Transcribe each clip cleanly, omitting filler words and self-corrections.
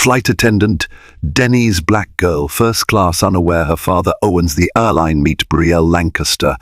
Flight attendant Denny's black girl, first class, unaware her father owns the airline. Meet Brielle Lancaster,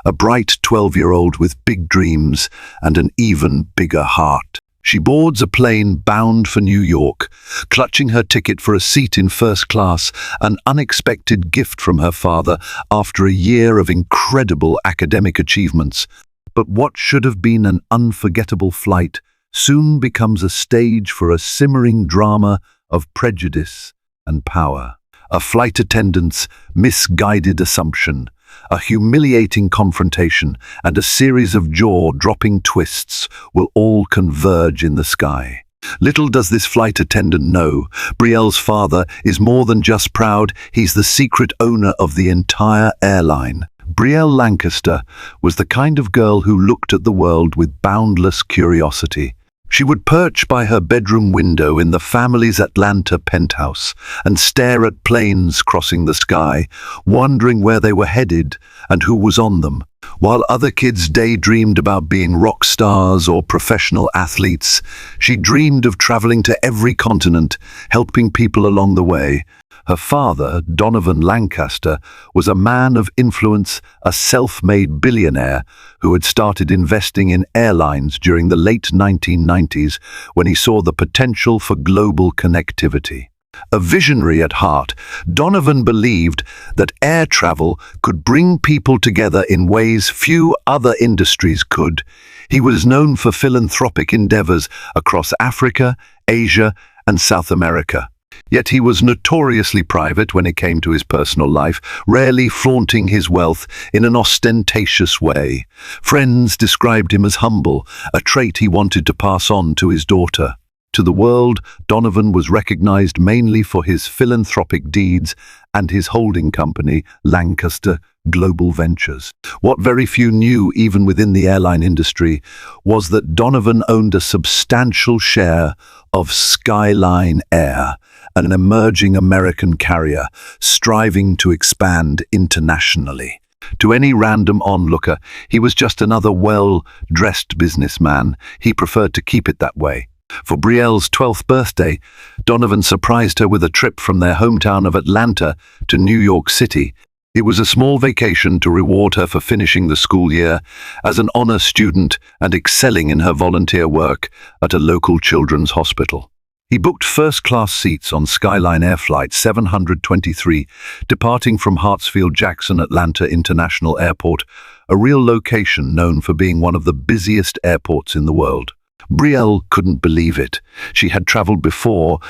a bright 12-year-old with big dreams and an even bigger heart. She boards a plane bound for New York, clutching her ticket for a seat in first class, an unexpected gift from her father after a year of incredible academic achievements. But what should have been an unforgettable flight soon becomes a stage for a simmering drama of prejudice and power. A flight attendant's misguided assumption, a humiliating confrontation, and a series of jaw-dropping twists will all converge in the sky. Little does this flight attendant know, Brielle's father is more than just proud, he's the secret owner of the entire airline. Brielle Lancaster was the kind of girl who looked at the world with boundless curiosity. She would perch by her bedroom window in the family's Atlanta penthouse and stare at planes crossing the sky, wondering where they were headed and who was on them. While other kids daydreamed about being rock stars or professional athletes, she dreamed of traveling to every continent, helping people along the way. Her father, Donovan Lancaster, was a man of influence, a self-made billionaire who had started investing in airlines during the late 1990s when he saw the potential for global connectivity. A visionary at heart, Donovan believed that air travel could bring people together in ways few other industries could. He was known for philanthropic endeavors across Africa, Asia, and South America. Yet he was notoriously private when it came to his personal life, rarely flaunting his wealth in an ostentatious way. Friends described him as humble, a trait he wanted to pass on to his daughter. To the world, Donovan was recognized mainly for his philanthropic deeds and his holding company, Lancaster Global Ventures. What very few knew, even within the airline industry, was that Donovan owned a substantial share of Skyline Air, an emerging American carrier striving to expand internationally. To any random onlooker, he was just another well-dressed businessman. He preferred to keep it that way. For Brielle's 12th birthday, Donovan surprised her with a trip from their hometown of Atlanta to New York City. It was a small vacation to reward her for finishing the school year as an honor student and excelling in her volunteer work at a local children's hospital. He booked first-class seats on Skyline Air Flight 723, departing from Hartsfield-Jackson Atlanta International Airport, a real location known for being one of the busiest airports in the world. Brielle couldn't believe it. She had traveled before,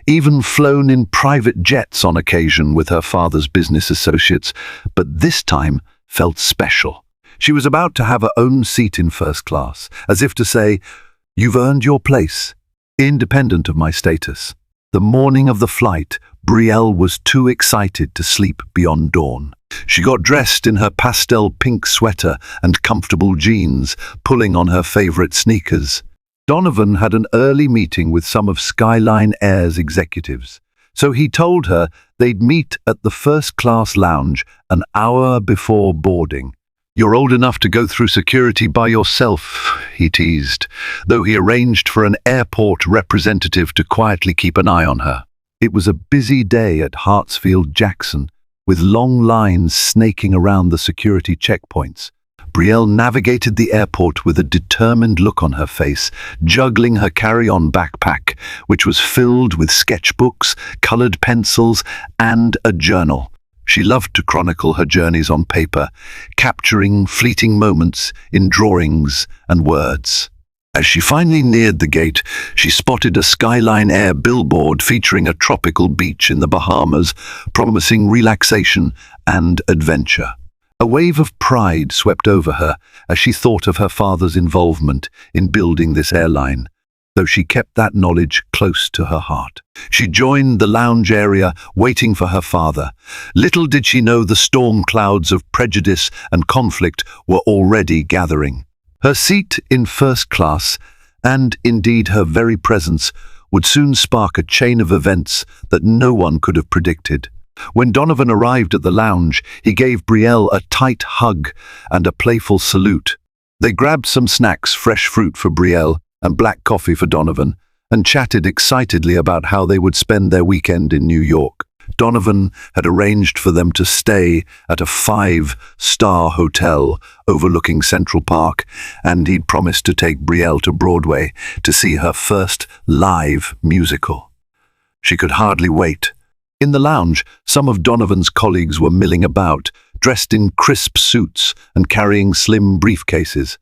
even flown in private jets on occasion with her father's business associates, but this time felt special. She was about to have her own seat in first class, as if to say, "You've earned your place, independent of my status." The morning of the flight, Brielle was too excited to sleep beyond dawn. She got dressed in her pastel pink sweater and comfortable jeans, pulling on her favorite sneakers. Donovan had an early meeting with some of Skyline Air's executives, so he told her they'd meet at the first-class lounge an hour before boarding. "You're old enough to go through security by yourself," he teased, though he arranged for an airport representative to quietly keep an eye on her. It was a busy day at Hartsfield-Jackson, with long lines snaking around the security checkpoints. Brielle navigated the airport with a determined look on her face, juggling her carry-on backpack, which was filled with sketchbooks, colored pencils, and a journal. She loved to chronicle her journeys on paper, capturing fleeting moments in drawings and words. As she finally neared the gate, she spotted a Skyline Air billboard featuring a tropical beach in the Bahamas, promising relaxation and adventure. A wave of pride swept over her as she thought of her father's involvement in building this airline, though she kept that knowledge close to her heart. She joined the lounge area, waiting for her father. Little did she know the storm clouds of prejudice and conflict were already gathering. Her seat in first class, and indeed her very presence, would soon spark a chain of events that no one could have predicted. When Donovan arrived at the lounge, he gave Brielle a tight hug and a playful salute. They grabbed some snacks, fresh fruit for Brielle and black coffee for Donovan, and chatted excitedly about how they would spend their weekend in New York. Donovan had arranged for them to stay at a 5-star hotel overlooking Central Park, and he'd promised to take Brielle to Broadway to see her first live musical. She could hardly wait. In the lounge, some of Donovan's colleagues were milling about, dressed in crisp suits and carrying slim briefcases.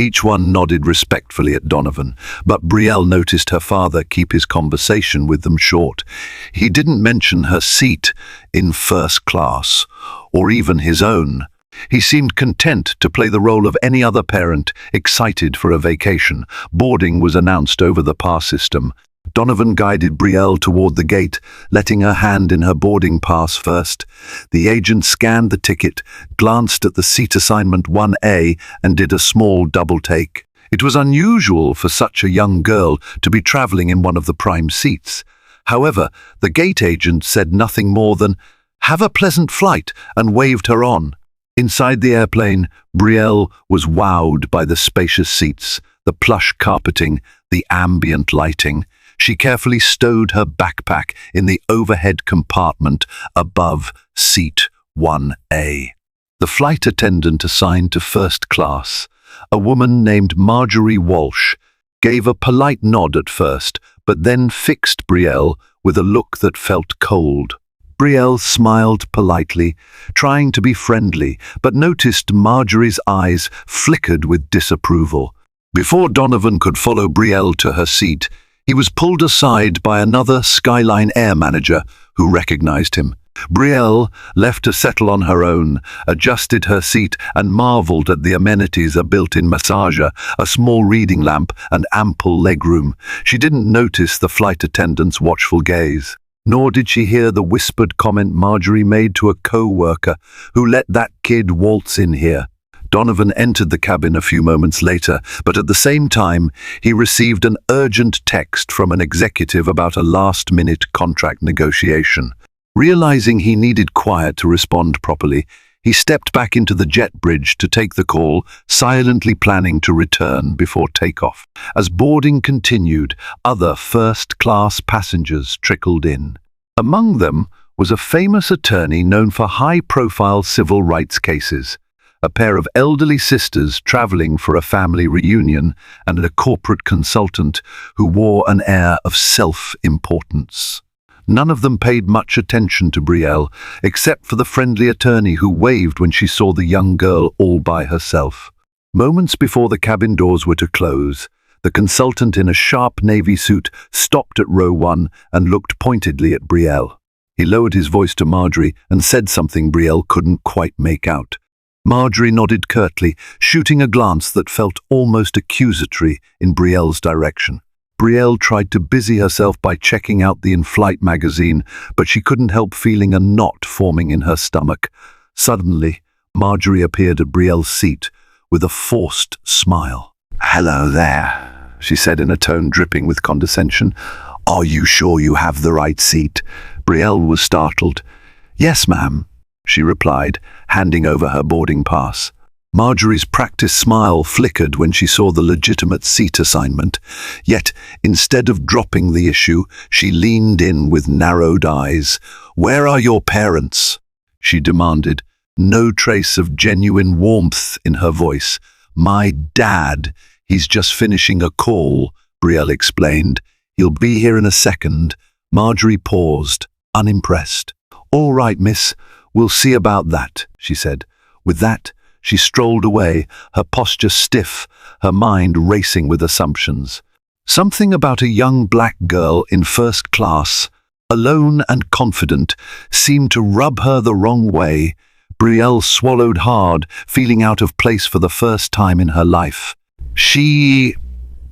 Each one nodded respectfully at Donovan, but Brielle noticed her father keep his conversation with them short. He didn't mention her seat in first class, or even his own. He seemed content to play the role of any other parent excited for a vacation. Boarding was announced over the pass system. Donovan guided Brielle toward the gate, letting her hand in her boarding pass first. The agent scanned the ticket, glanced at the seat assignment 1A, and did a small double take. It was unusual for such a young girl to be traveling in one of the prime seats. However, the gate agent said nothing more than, "Have a pleasant flight," and waved her on. Inside the airplane, Brielle was wowed by the spacious seats, the plush carpeting, the ambient lighting. She carefully stowed her backpack in the overhead compartment above seat 1A. The flight attendant assigned to first class, a woman named Marjorie Walsh, gave a polite nod at first, but then fixed Brielle with a look that felt cold. Brielle smiled politely, trying to be friendly, but noticed Marjorie's eyes flickered with disapproval. Before Donovan could follow Brielle to her seat, he was pulled aside by another Skyline Air manager who recognized him. Brielle, left to settle on her own, adjusted her seat and marveled at the amenities: a built-in massager, a small reading lamp, and ample legroom. She didn't notice the flight attendant's watchful gaze, nor did she hear the whispered comment Marjorie made to a co-worker, "Who let that kid waltz in here?" Donovan entered the cabin a few moments later, but at the same time, he received an urgent text from an executive about a last-minute contract negotiation. Realizing he needed quiet to respond properly, he stepped back into the jet bridge to take the call, silently planning to return before takeoff. As boarding continued, other first-class passengers trickled in. Among them was a famous attorney known for high-profile civil rights cases, a pair of elderly sisters traveling for a family reunion, and a corporate consultant who wore an air of self-importance. None of them paid much attention to Brielle, except for the friendly attorney who waved when she saw the young girl all by herself. Moments before the cabin doors were to close, the consultant in a sharp navy suit stopped at row 1 and looked pointedly at Brielle. He lowered his voice to Marjorie and said something Brielle couldn't quite make out. Marjorie nodded curtly, shooting a glance that felt almost accusatory in Brielle's direction. Brielle tried to busy herself by checking out the in-flight magazine, but she couldn't help feeling a knot forming in her stomach. Suddenly, Marjorie appeared at Brielle's seat with a forced smile. "Hello there," she said in a tone dripping with condescension. "Are you sure you have the right seat?" Brielle was startled. "Yes, ma'am," she replied, handing over her boarding pass. Marjorie's practiced smile flickered when she saw the legitimate seat assignment. Yet, instead of dropping the issue, she leaned in with narrowed eyes. "Where are your parents?" she demanded, no trace of genuine warmth in her voice. "My dad. He's just finishing a call," Brielle explained. "He'll be here in a second." Marjorie paused, unimpressed. "All right, miss. We'll see about that," she said. With that, she strolled away, her posture stiff, her mind racing with assumptions. Something about a young black girl in first class, alone and confident, seemed to rub her the wrong way. Brielle swallowed hard, feeling out of place for the first time in her life. She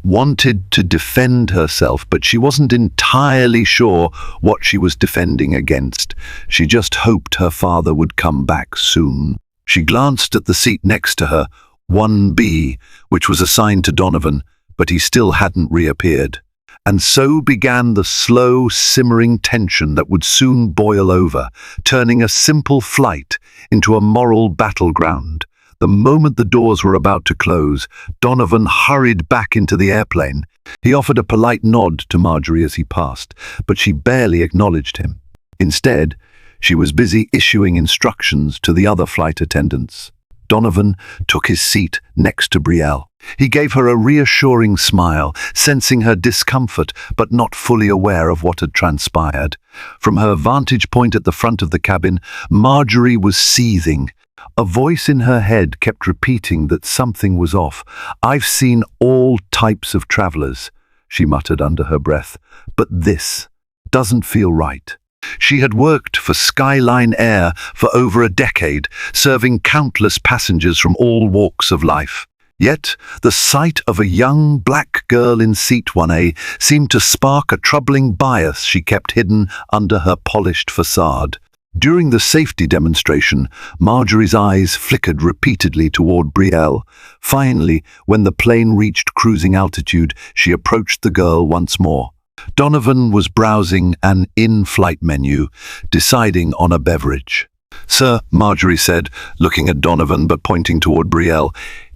wanted to defend herself, but she wasn't entirely sure what she was defending against. She just hoped her father would come back soon. She glanced at the seat next to her, 1B, which was assigned to Donovan, but he still hadn't reappeared. And so began the slow, simmering tension that would soon boil over, turning a simple flight into a moral battleground. The moment the doors were about to close, Donovan hurried back into the airplane. He offered a polite nod to Marjorie as he passed, but she barely acknowledged him. Instead, she was busy issuing instructions to the other flight attendants. Donovan took his seat next to Brielle. He gave her a reassuring smile, sensing her discomfort but not fully aware of what had transpired. From her vantage point at the front of the cabin, Marjorie was seething. A voice in her head kept repeating that something was off. "I've seen all types of travelers," she muttered under her breath, "but this doesn't feel right." She had worked for Skyline Air for over a decade, serving countless passengers from all walks of life. Yet, the sight of a young black girl in seat 1A seemed to spark a troubling bias she kept hidden under her polished facade. During the safety demonstration, Marjorie's eyes flickered repeatedly toward Brielle. Finally, when the plane reached cruising altitude, she approached the girl once more. Donovan was browsing an in-flight menu, deciding on a beverage. "Sir," Marjorie said, looking at Donovan but pointing toward Brielle,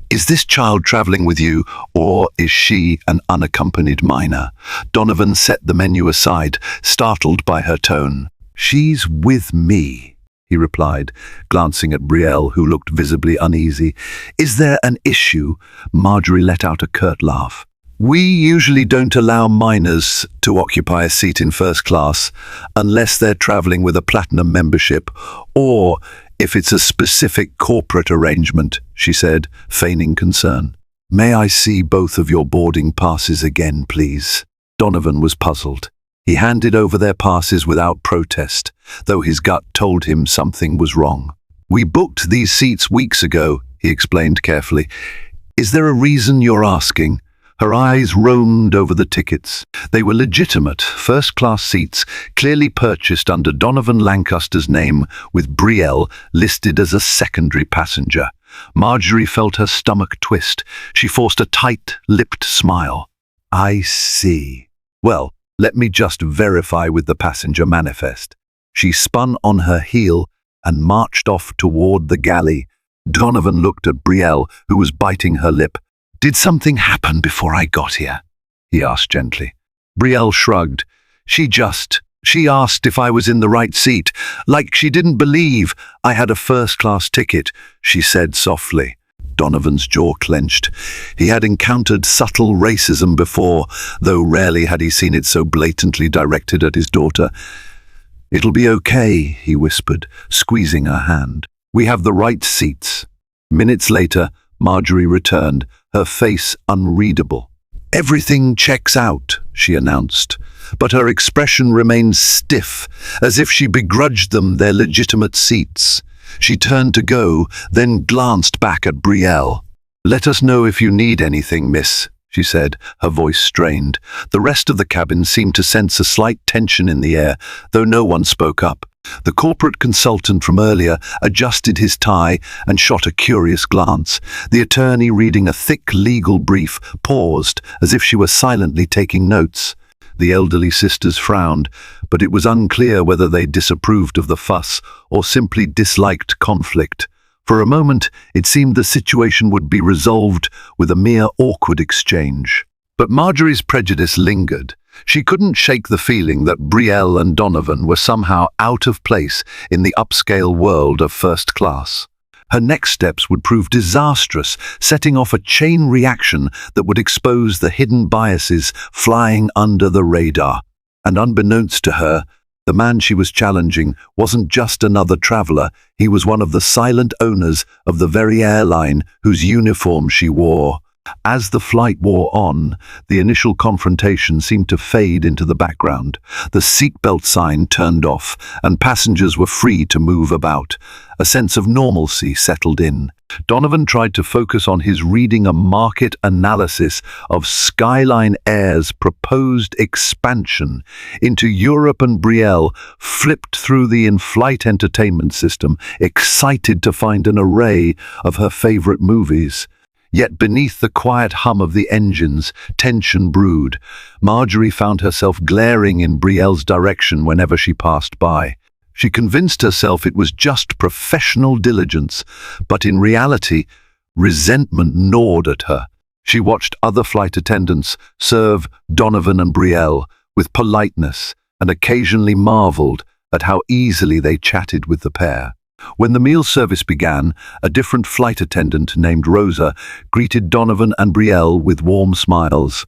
"is this child traveling with you, or is she an unaccompanied minor?" Donovan set the menu aside, startled by her tone. "She's with me," he replied, glancing at Brielle, who looked visibly uneasy. "Is there an issue?" Marjorie let out a curt laugh. "We usually don't allow minors to occupy a seat in first class unless they're traveling with a platinum membership or if it's a specific corporate arrangement," she said, feigning concern. "May I see both of your boarding passes again, please?" Donovan was puzzled. He handed over their passes without protest, though his gut told him something was wrong. "We booked these seats weeks ago," he explained carefully. "Is there a reason you're asking?" Her eyes roamed over the tickets. They were legitimate, first-class seats, clearly purchased under Donovan Lancaster's name, with Brielle listed as a secondary passenger. Marjorie felt her stomach twist. She forced a tight-lipped smile. "I see. Well, let me just verify with the passenger manifest." She spun on her heel and marched off toward the galley. Donovan looked at Brielle, who was biting her lip. "Did something happen before I got here?" he asked gently. Brielle shrugged. She asked if I was in the right seat, like she didn't believe I had a first-class ticket," she said softly. Donovan's jaw clenched. He had encountered subtle racism before, though rarely had he seen it so blatantly directed at his daughter. "It'll be okay," he whispered, squeezing her hand. "We have the right seats." Minutes later, Marjorie returned, her face unreadable. "Everything checks out," she announced, but her expression remained stiff, as if she begrudged them their legitimate seats. She turned to go, then glanced back at Brielle. "Let us know if you need anything, miss," she said, her voice strained. The rest of the cabin seemed to sense a slight tension in the air, though no one spoke up. The corporate consultant from earlier adjusted his tie and shot a curious glance. The attorney, reading a thick legal brief, paused as if she were silently taking notes. The elderly sisters frowned, but it was unclear whether they disapproved of the fuss or simply disliked conflict. For a moment, it seemed the situation would be resolved with a mere awkward exchange. But Marjorie's prejudice lingered. She couldn't shake the feeling that Brielle and Donovan were somehow out of place in the upscale world of first class. Her next steps would prove disastrous, setting off a chain reaction that would expose the hidden biases flying under the radar. And unbeknownst to her, the man she was challenging wasn't just another traveler, he was one of the silent owners of the very airline whose uniform she wore. As the flight wore on, the initial confrontation seemed to fade into the background. The seatbelt sign turned off, and passengers were free to move about. A sense of normalcy settled in. Donovan tried to focus on his reading a market analysis of Skyline Air's proposed expansion into Europe, and Brielle flipped through the in-flight entertainment system, excited to find an array of her favorite movies. Yet beneath the quiet hum of the engines, tension brewed. Marjorie found herself glaring in Brielle's direction whenever she passed by. She convinced herself it was just professional diligence, but in reality, resentment gnawed at her. She watched other flight attendants serve Donovan and Brielle with politeness and occasionally marveled at how easily they chatted with the pair. When the meal service began, a different flight attendant named Rosa greeted Donovan and Brielle with warm smiles.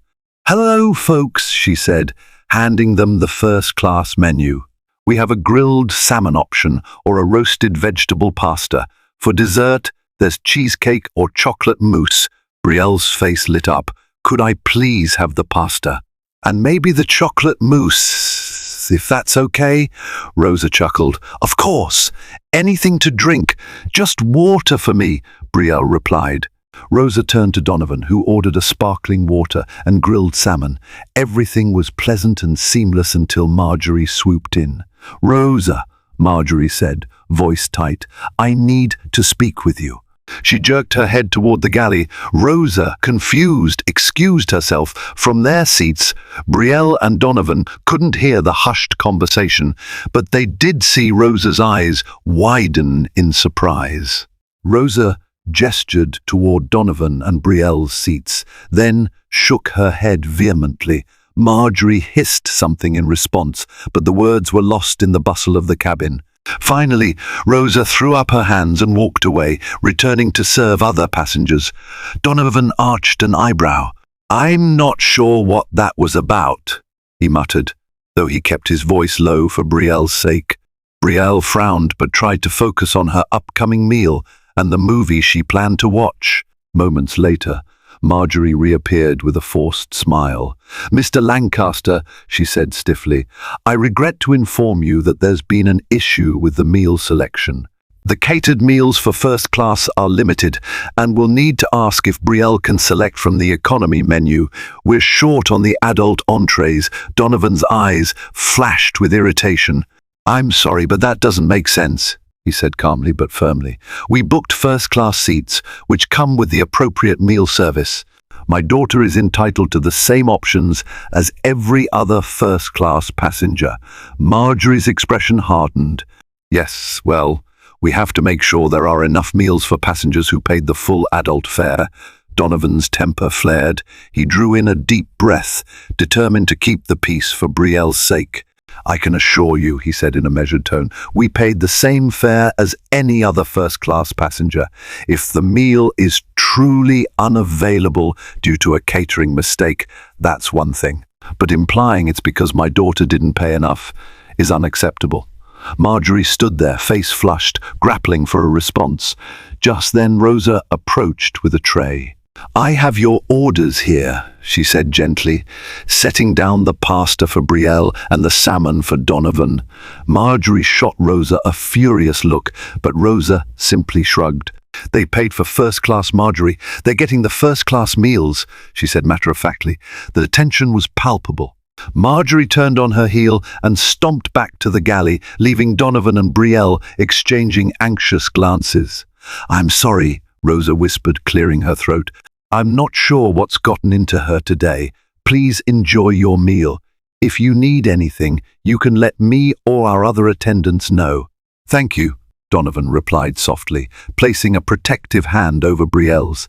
"Hello, folks," she said, handing them the first-class menu. "We have a grilled salmon option or a roasted vegetable pasta. For dessert, there's cheesecake or chocolate mousse." Brielle's face lit up. "Could I please have the pasta? And maybe the chocolate mousse, if that's okay?" Rosa chuckled. "Of course. Anything to drink. Just water for me," Brielle replied. Rosa turned to Donovan, who ordered a sparkling water and grilled salmon. Everything was pleasant and seamless until Marjorie swooped in. "Rosa," Marjorie said, voice tight, "I need to speak with you." She jerked her head toward the galley. Rosa, confused, excused herself. From their seats, Brielle and Donovan couldn't hear the hushed conversation, but they did see Rosa's eyes widen in surprise. Rosa gestured toward Donovan and Brielle's seats, then shook her head vehemently. Marjorie hissed something in response, but the words were lost in the bustle of the cabin. Finally, Rosa threw up her hands and walked away, returning to serve other passengers. Donovan arched an eyebrow. "I'm not sure what that was about," he muttered, though he kept his voice low for Brielle's sake. Brielle frowned but tried to focus on her upcoming meal and the movie she planned to watch. Moments later, Marjorie reappeared with a forced smile. "Mr. Lancaster," she said stiffly, "I regret to inform you that there's been an issue with the meal selection. The catered meals for first class are limited, and we'll need to ask if Brielle can select from the economy menu. We're short on the adult entrees." Donovan's eyes flashed with irritation. "I'm sorry, but that doesn't make sense," he said calmly but firmly. "We booked first-class seats, which come with the appropriate meal service. My daughter is entitled to the same options as every other first-class passenger." Marjorie's expression hardened. "Yes, well, we have to make sure there are enough meals for passengers who paid the full adult fare." Donovan's temper flared. He drew in a deep breath, determined to keep the peace for Brielle's sake. "I can assure you," he said in a measured tone, "we paid the same fare as any other first-class passenger. If the meal is truly unavailable due to a catering mistake, that's one thing. But implying it's because my daughter didn't pay enough is unacceptable." Marjorie stood there, face flushed, grappling for a response. Just then Rosa approached with a tray. "I have your orders here," she said gently, setting down the pasta for Brielle and the salmon for Donovan. Marjorie shot Rosa a furious look, but Rosa simply shrugged. "They paid for first-class, Marjorie. They're getting the first-class meals," she said matter-of-factly. The tension was palpable. Marjorie turned on her heel and stomped back to the galley, leaving Donovan and Brielle exchanging anxious glances. "I'm sorry," Rosa whispered, clearing her throat. "I'm not sure what's gotten into her today. Please enjoy your meal. If you need anything, you can let me or our other attendants know." "Thank you," Donovan replied softly, placing a protective hand over Brielle's.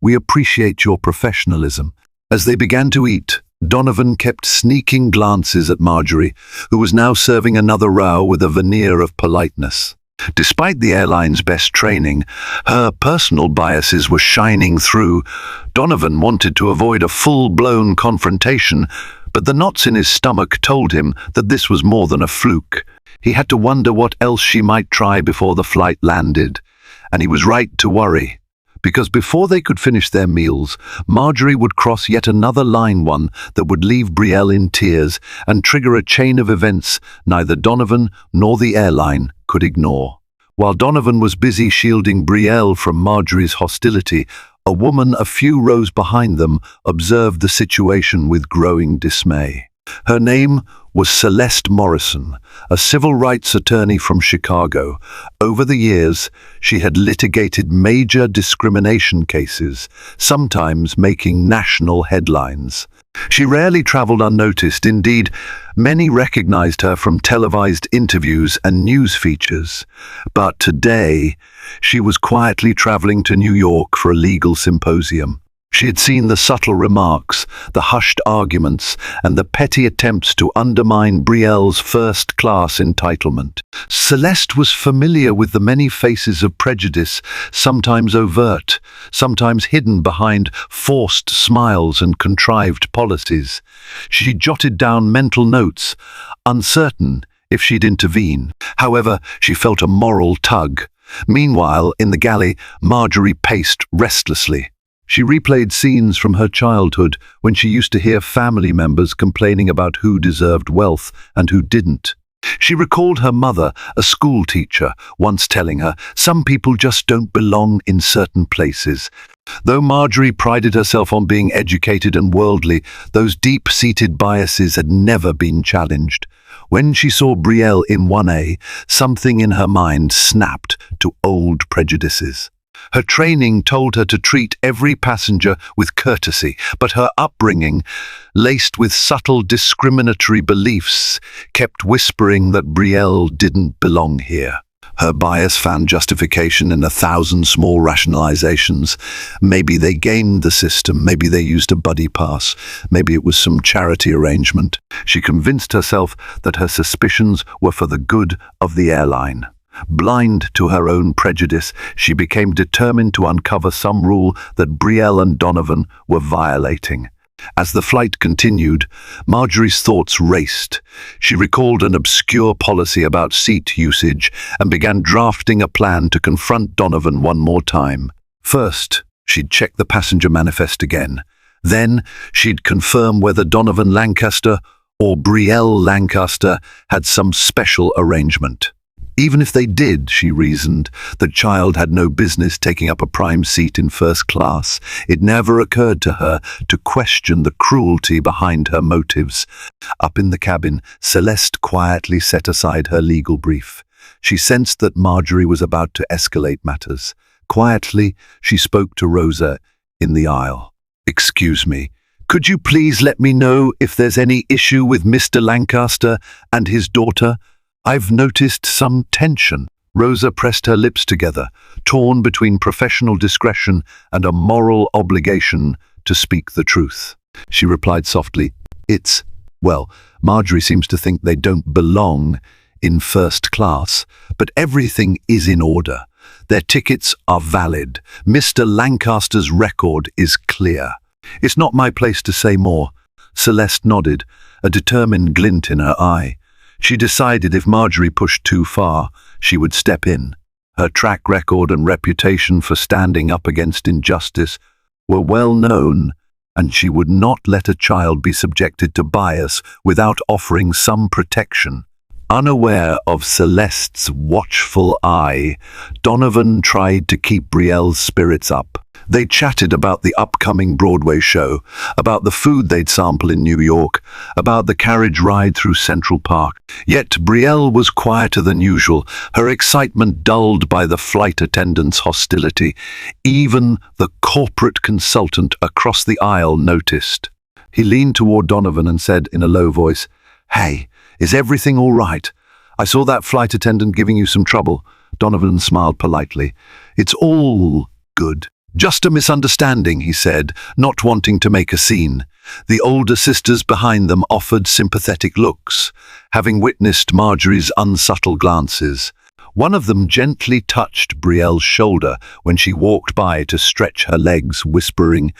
"We appreciate your professionalism." As they began to eat, Donovan kept sneaking glances at Marjorie, who was now serving another row with a veneer of politeness. Despite the airline's best training, her personal biases were shining through. Donovan wanted to avoid a full-blown confrontation, but the knots in his stomach told him that this was more than a fluke. He had to wonder what else she might try before the flight landed, and he was right to worry. Because before they could finish their meals, Marjorie would cross yet another one that would leave Brielle in tears and trigger a chain of events neither Donovan nor the airline could ignore. While Donovan was busy shielding Brielle from Marjorie's hostility, a woman a few rows behind them observed the situation with growing dismay. Her name was Celeste Morrison, a civil rights attorney from Chicago. Over the years, she had litigated major discrimination cases, sometimes making national headlines. She rarely traveled unnoticed. Indeed, many recognized her from televised interviews and news features. But today, she was quietly traveling to New York for a legal symposium. She had seen the subtle remarks, the hushed arguments, and the petty attempts to undermine Brielle's first-class entitlement. Celeste was familiar with the many faces of prejudice, sometimes overt, sometimes hidden behind forced smiles and contrived policies. She jotted down mental notes, uncertain if she'd intervene. However, she felt a moral tug. Meanwhile, in the galley, Marjorie paced restlessly. She replayed scenes from her childhood when she used to hear family members complaining about who deserved wealth and who didn't. She recalled her mother, a school teacher, once telling her, "Some people just don't belong in certain places." Though Marjorie prided herself on being educated and worldly, those deep-seated biases had never been challenged. When she saw Brielle in 1A, something in her mind snapped to old prejudices. Her training told her to treat every passenger with courtesy, but her upbringing, laced with subtle discriminatory beliefs, kept whispering that Brielle didn't belong here. Her bias found justification in 1,000 small rationalizations. Maybe they gamed the system, maybe they used a buddy pass, maybe it was some charity arrangement. She convinced herself that her suspicions were for the good of the airline. Blind to her own prejudice, she became determined to uncover some rule that Brielle and Donovan were violating. As the flight continued, Marjorie's thoughts raced. She recalled an obscure policy about seat usage and began drafting a plan to confront Donovan one more time. First, she'd check the passenger manifest again. Then, she'd confirm whether Donovan Lancaster or Brielle Lancaster had some special arrangement. Even if they did, she reasoned, the child had no business taking up a prime seat in first class. It never occurred to her to question the cruelty behind her motives. Up in the cabin, Celeste quietly set aside her legal brief. She sensed that Marjorie was about to escalate matters. Quietly, she spoke to Rosa in the aisle. "Excuse me, could you please let me know if there's any issue with Mr. Lancaster and his daughter? I've noticed some tension." Rosa pressed her lips together, torn between professional discretion and a moral obligation to speak the truth. She replied softly, well, Marjorie seems to think they don't belong in first class, but everything is in order. Their tickets are valid. Mr. Lancaster's record is clear. It's not my place to say more." Celeste nodded, a determined glint in her eye. She decided if Marjorie pushed too far, she would step in. Her track record and reputation for standing up against injustice were well known, and she would not let a child be subjected to bias without offering some protection. Unaware of Celeste's watchful eye, Donovan tried to keep Brielle's spirits up. They chatted about the upcoming Broadway show, about the food they'd sample in New York, about the carriage ride through Central Park. Yet Brielle was quieter than usual, her excitement dulled by the flight attendant's hostility. Even the corporate consultant across the aisle noticed. He leaned toward Donovan and said in a low voice, "Hey, is everything all right? I saw that flight attendant giving you some trouble." Donovan smiled politely. "It's all good. Just a misunderstanding," he said, not wanting to make a scene. The older sisters behind them offered sympathetic looks, having witnessed Marjorie's unsubtle glances. One of them gently touched Brielle's shoulder when she walked by to stretch her legs, whispering,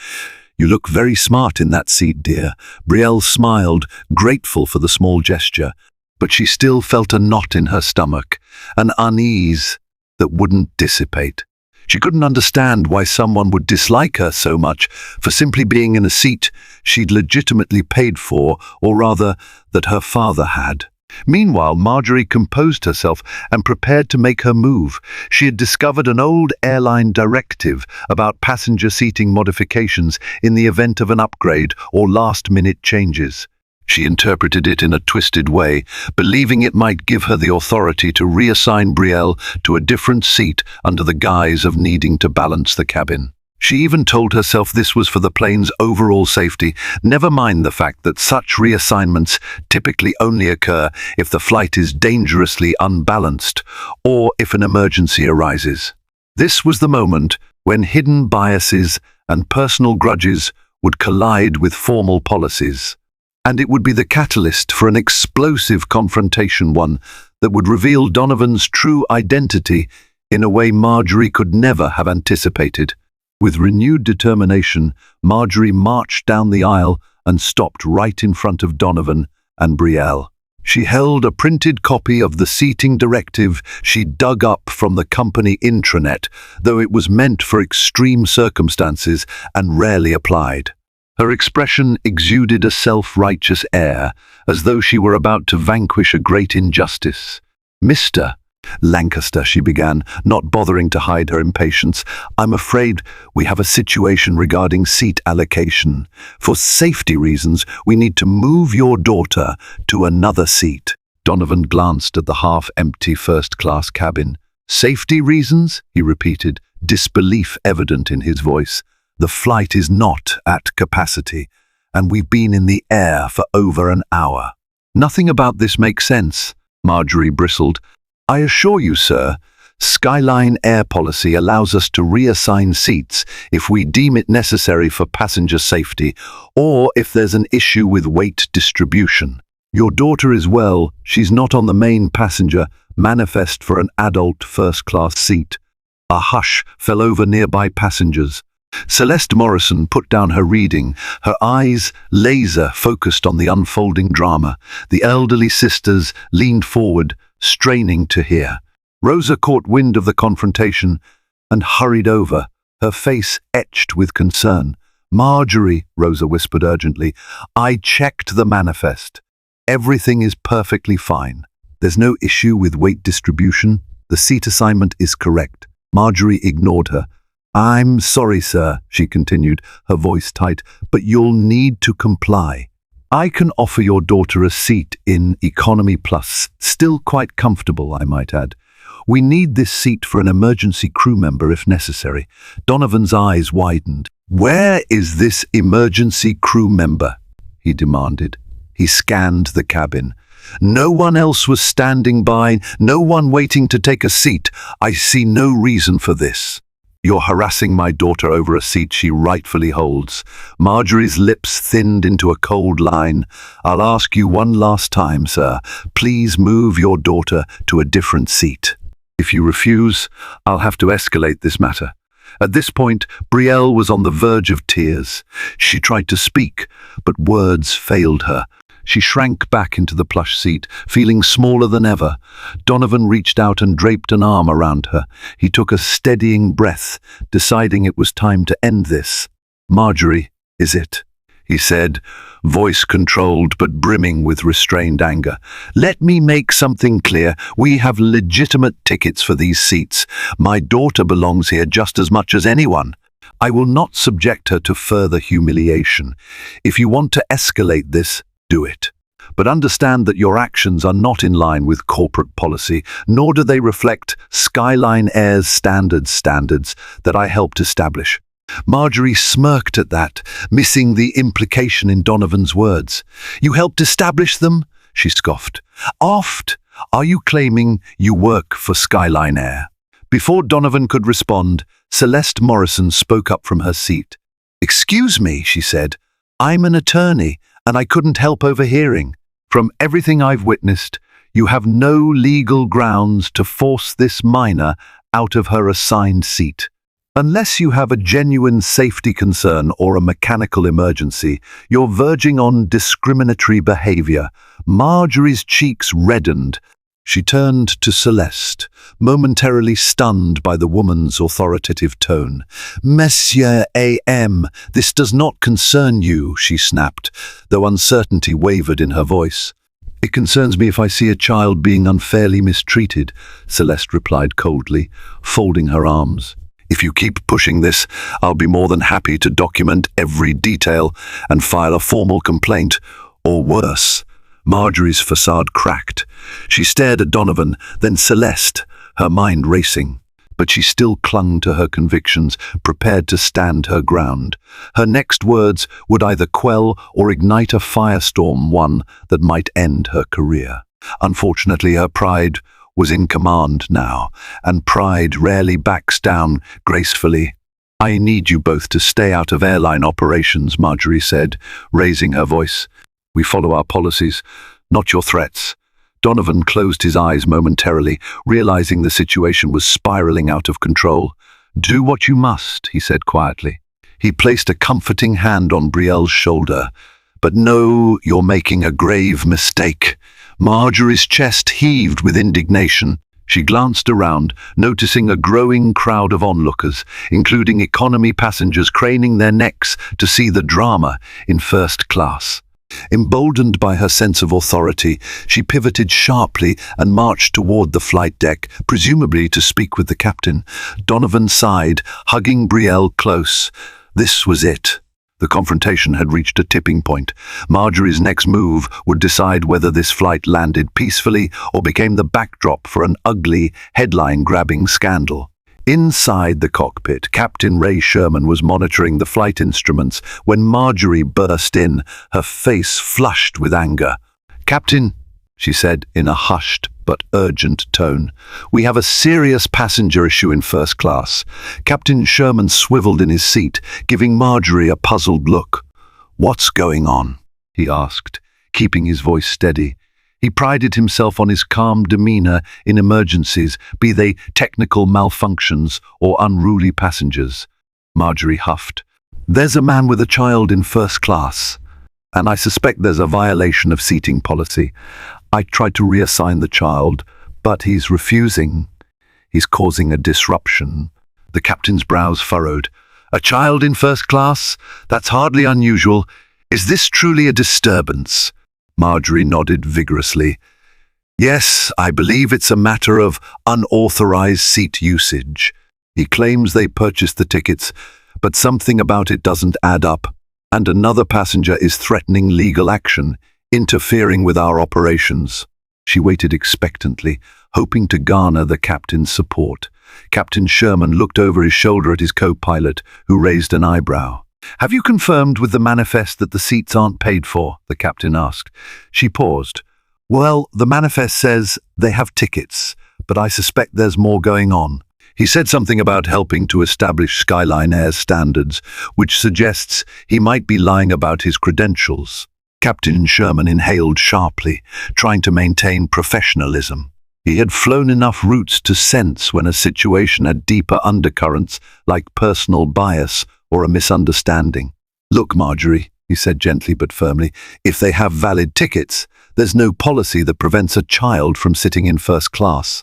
"You look very smart in that seat, dear." Brielle smiled, grateful for the small gesture, but she still felt a knot in her stomach, an unease that wouldn't dissipate. She couldn't understand why someone would dislike her so much for simply being in a seat she'd legitimately paid for, or rather, that her father had. Meanwhile, Marjorie composed herself and prepared to make her move. She had discovered an old airline directive about passenger seating modifications in the event of an upgrade or last-minute changes. She interpreted it in a twisted way, believing it might give her the authority to reassign Brielle to a different seat under the guise of needing to balance the cabin. She even told herself this was for the plane's overall safety, never mind the fact that such reassignments typically only occur if the flight is dangerously unbalanced or if an emergency arises. This was the moment when hidden biases and personal grudges would collide with formal policies. And it would be the catalyst for an explosive confrontation, one that would reveal Donovan's true identity in a way Marjorie could never have anticipated. With renewed determination, Marjorie marched down the aisle and stopped right in front of Donovan and Brielle. She held a printed copy of the seating directive she dug up from the company intranet, though it was meant for extreme circumstances and rarely applied. Her expression exuded a self-righteous air, as though she were about to vanquish a great injustice. "Mr. Lancaster," she began, not bothering to hide her impatience, "I'm afraid we have a situation regarding seat allocation. For safety reasons, we need to move your daughter to another seat." Donovan glanced at the half-empty first-class cabin. "Safety reasons?" he repeated, disbelief evident in his voice. "The flight is not at capacity, and we've been in the air for over an hour." "Nothing about this makes sense," Marjorie bristled. "I assure you, sir, Skyline Air policy allows us to reassign seats if we deem it necessary for passenger safety or if there's an issue with weight distribution. Your daughter is well, she's not on the main passenger, manifest for an adult first-class seat." A hush fell over nearby passengers. Celeste Morrison put down her reading, her eyes laser-focused on the unfolding drama. The elderly sisters leaned forward, straining to hear. Rosa caught wind of the confrontation and hurried over, her face etched with concern. "Marjorie," Rosa whispered urgently, "I checked the manifest. Everything is perfectly fine. There's no issue with weight distribution. The seat assignment is correct." Marjorie ignored her. "I'm sorry, sir," she continued, her voice tight, "but you'll need to comply. I can offer your daughter a seat in Economy Plus, still quite comfortable, I might add. We need this seat for an emergency crew member if necessary." Donovan's eyes widened. "Where is this emergency crew member?" he demanded. He scanned the cabin. "No one else was standing by, no one waiting to take a seat. I see no reason for this." "You're harassing my daughter over a seat she rightfully holds." Marjorie's lips thinned into a cold line. "I'll ask you one last time, sir. Please move your daughter to a different seat. If you refuse, I'll have to escalate this matter." At this point, Brielle was on the verge of tears. She tried to speak, but words failed her. She shrank back into the plush seat, feeling smaller than ever. Donovan reached out and draped an arm around her. He took a steadying breath, deciding it was time to end this. "Marjorie, is it?" he said, voice controlled but brimming with restrained anger. "Let me make something clear. We have legitimate tickets for these seats. My daughter belongs here just as much as anyone. I will not subject her to further humiliation. If you want to escalate this, do it. But understand that your actions are not in line with corporate policy, nor do they reflect Skyline Air's standards that I helped establish." Marjorie smirked at that, missing the implication in Donovan's words. "You helped establish them?" she scoffed. "Oft, are you claiming you work for Skyline Air?" Before Donovan could respond, Celeste Morrison spoke up from her seat. "Excuse me," she said. "I'm an attorney, and I couldn't help overhearing. From everything I've witnessed, you have no legal grounds to force this minor out of her assigned seat. Unless you have a genuine safety concern or a mechanical emergency, you're verging on discriminatory behavior." Marjorie's cheeks reddened. She turned to Celeste, momentarily stunned by the woman's authoritative tone. "Monsieur A.M., this does not concern you," she snapped, though uncertainty wavered in her voice. "It concerns me if I see a child being unfairly mistreated," Celeste replied coldly, folding her arms. "If you keep pushing this, I'll be more than happy to document every detail and file a formal complaint, or worse." Marjorie's facade cracked. She stared at Donovan, then Celeste, her mind racing. but she still clung to her convictions, prepared to stand her ground. Her next words would either quell or ignite a firestorm, one that might end her career. Unfortunately, her pride was in command now, and pride rarely backs down gracefully. "I need you both to stay out of airline operations," Marjorie said, raising her voice. "We follow our policies, not your threats." Donovan closed his eyes momentarily, realizing the situation was spiraling out of control. "Do what you must," he said quietly. He placed a comforting hand on Brielle's shoulder. "But no, you're making a grave mistake." Marjorie's chest heaved with indignation. She glanced around, noticing a growing crowd of onlookers, including economy passengers craning their necks to see the drama in first class. Emboldened by her sense of authority, she pivoted sharply and marched toward the flight deck, presumably to speak with the captain. Donovan sighed, hugging Brielle close. This was it. The confrontation had reached a tipping point. Marjorie's next move would decide whether this flight landed peacefully or became the backdrop for an ugly, headline-grabbing scandal. Inside the cockpit, Captain Ray Sherman was monitoring the flight instruments when Marjorie burst in, her face flushed with anger. "Captain," she said in a hushed but urgent tone, "we have a serious passenger issue in first class." Captain Sherman swiveled in his seat, giving Marjorie a puzzled look. "What's going on?" he asked, keeping his voice steady. He prided himself on his calm demeanor in emergencies, be they technical malfunctions or unruly passengers. Marjorie huffed. "There's a man with a child in first class, and I suspect there's a violation of seating policy. I tried to reassign the child, but he's refusing. He's causing a disruption." The captain's brows furrowed. "A child in first class? That's hardly unusual. Is this truly a disturbance?" Marjorie nodded vigorously. "Yes, I believe it's a matter of unauthorized seat usage. He claims they purchased the tickets, but something about it doesn't add up, and another passenger is threatening legal action, interfering with our operations." She waited expectantly, hoping to garner the captain's support. Captain Sherman looked over his shoulder at his co-pilot, who raised an eyebrow. "Have you confirmed with the manifest that the seats aren't paid for?" the captain asked. She paused. "Well, the manifest says they have tickets, but I suspect there's more going on." He said something about helping to establish Skyline Air's standards, which suggests he might be lying about his credentials. Captain Sherman inhaled sharply, trying to maintain professionalism. He had flown enough routes to sense when a situation had deeper undercurrents, like personal bias or a misunderstanding. "Look, Marjorie," he said gently but firmly, "if they have valid tickets, there's no policy that prevents a child from sitting in first class.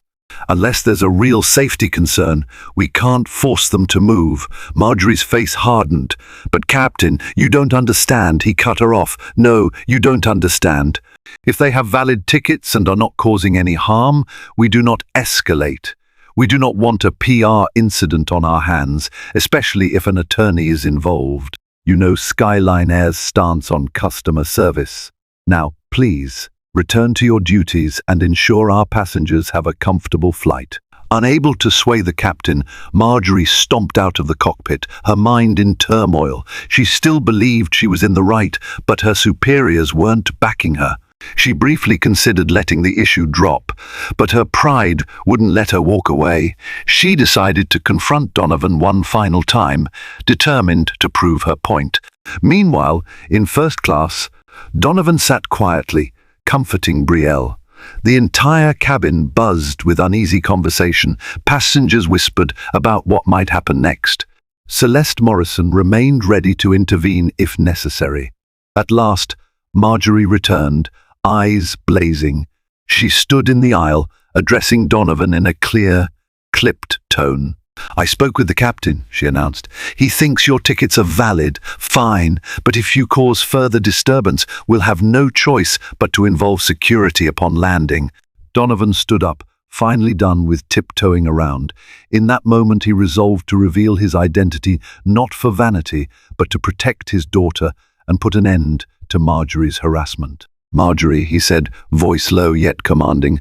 Unless there's a real safety concern, we can't force them to move." Marjorie's face hardened. "But Captain, you don't understand," he cut her off. "No, you don't understand. If they have valid tickets and are not causing any harm, we do not escalate. We do not want a PR incident on our hands, especially if an attorney is involved. You know Skyline Air's stance on customer service. Now, please, return to your duties and ensure our passengers have a comfortable flight." Unable to sway the captain, Marjorie stomped out of the cockpit, her mind in turmoil. She still believed she was in the right, but her superiors weren't backing her. She briefly considered letting the issue drop, but her pride wouldn't let her walk away. She decided to confront Donovan one final time, determined to prove her point. Meanwhile, in first class, Donovan sat quietly, comforting Brielle. The entire cabin buzzed with uneasy conversation. Passengers whispered about what might happen next. Celeste Morrison remained ready to intervene if necessary. At last, Marjorie returned, eyes blazing. She stood in the aisle, addressing Donovan in a clear, clipped tone. "I spoke with the captain," she announced. "He thinks your tickets are valid. Fine, but if you cause further disturbance, we'll have no choice but to involve security upon landing." Donovan stood up, finally done with tiptoeing around. In that moment he resolved to reveal his identity, not for vanity, but to protect his daughter and put an end to Marjorie's harassment. "Marjorie," he said, voice low yet commanding,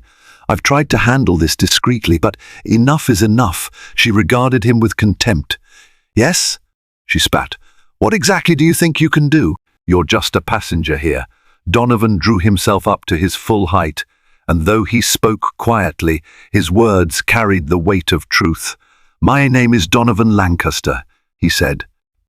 I've tried to handle this discreetly, but enough is enough." She regarded him with contempt. "Yes?" she spat. "What exactly do you think you can do? You're just a passenger here." Donovan drew himself up to his full height, and though he spoke quietly, his words carried the weight of truth. "My name is Donovan Lancaster," he said.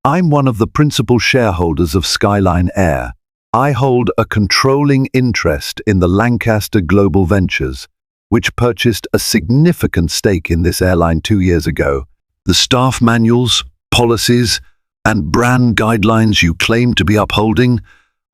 "I'm one of the principal shareholders of Skyline Air. I hold a controlling interest in the Lancaster Global Ventures, which purchased a significant stake in this airline 2 years ago. The staff manuals, policies, and brand guidelines you claim to be upholding,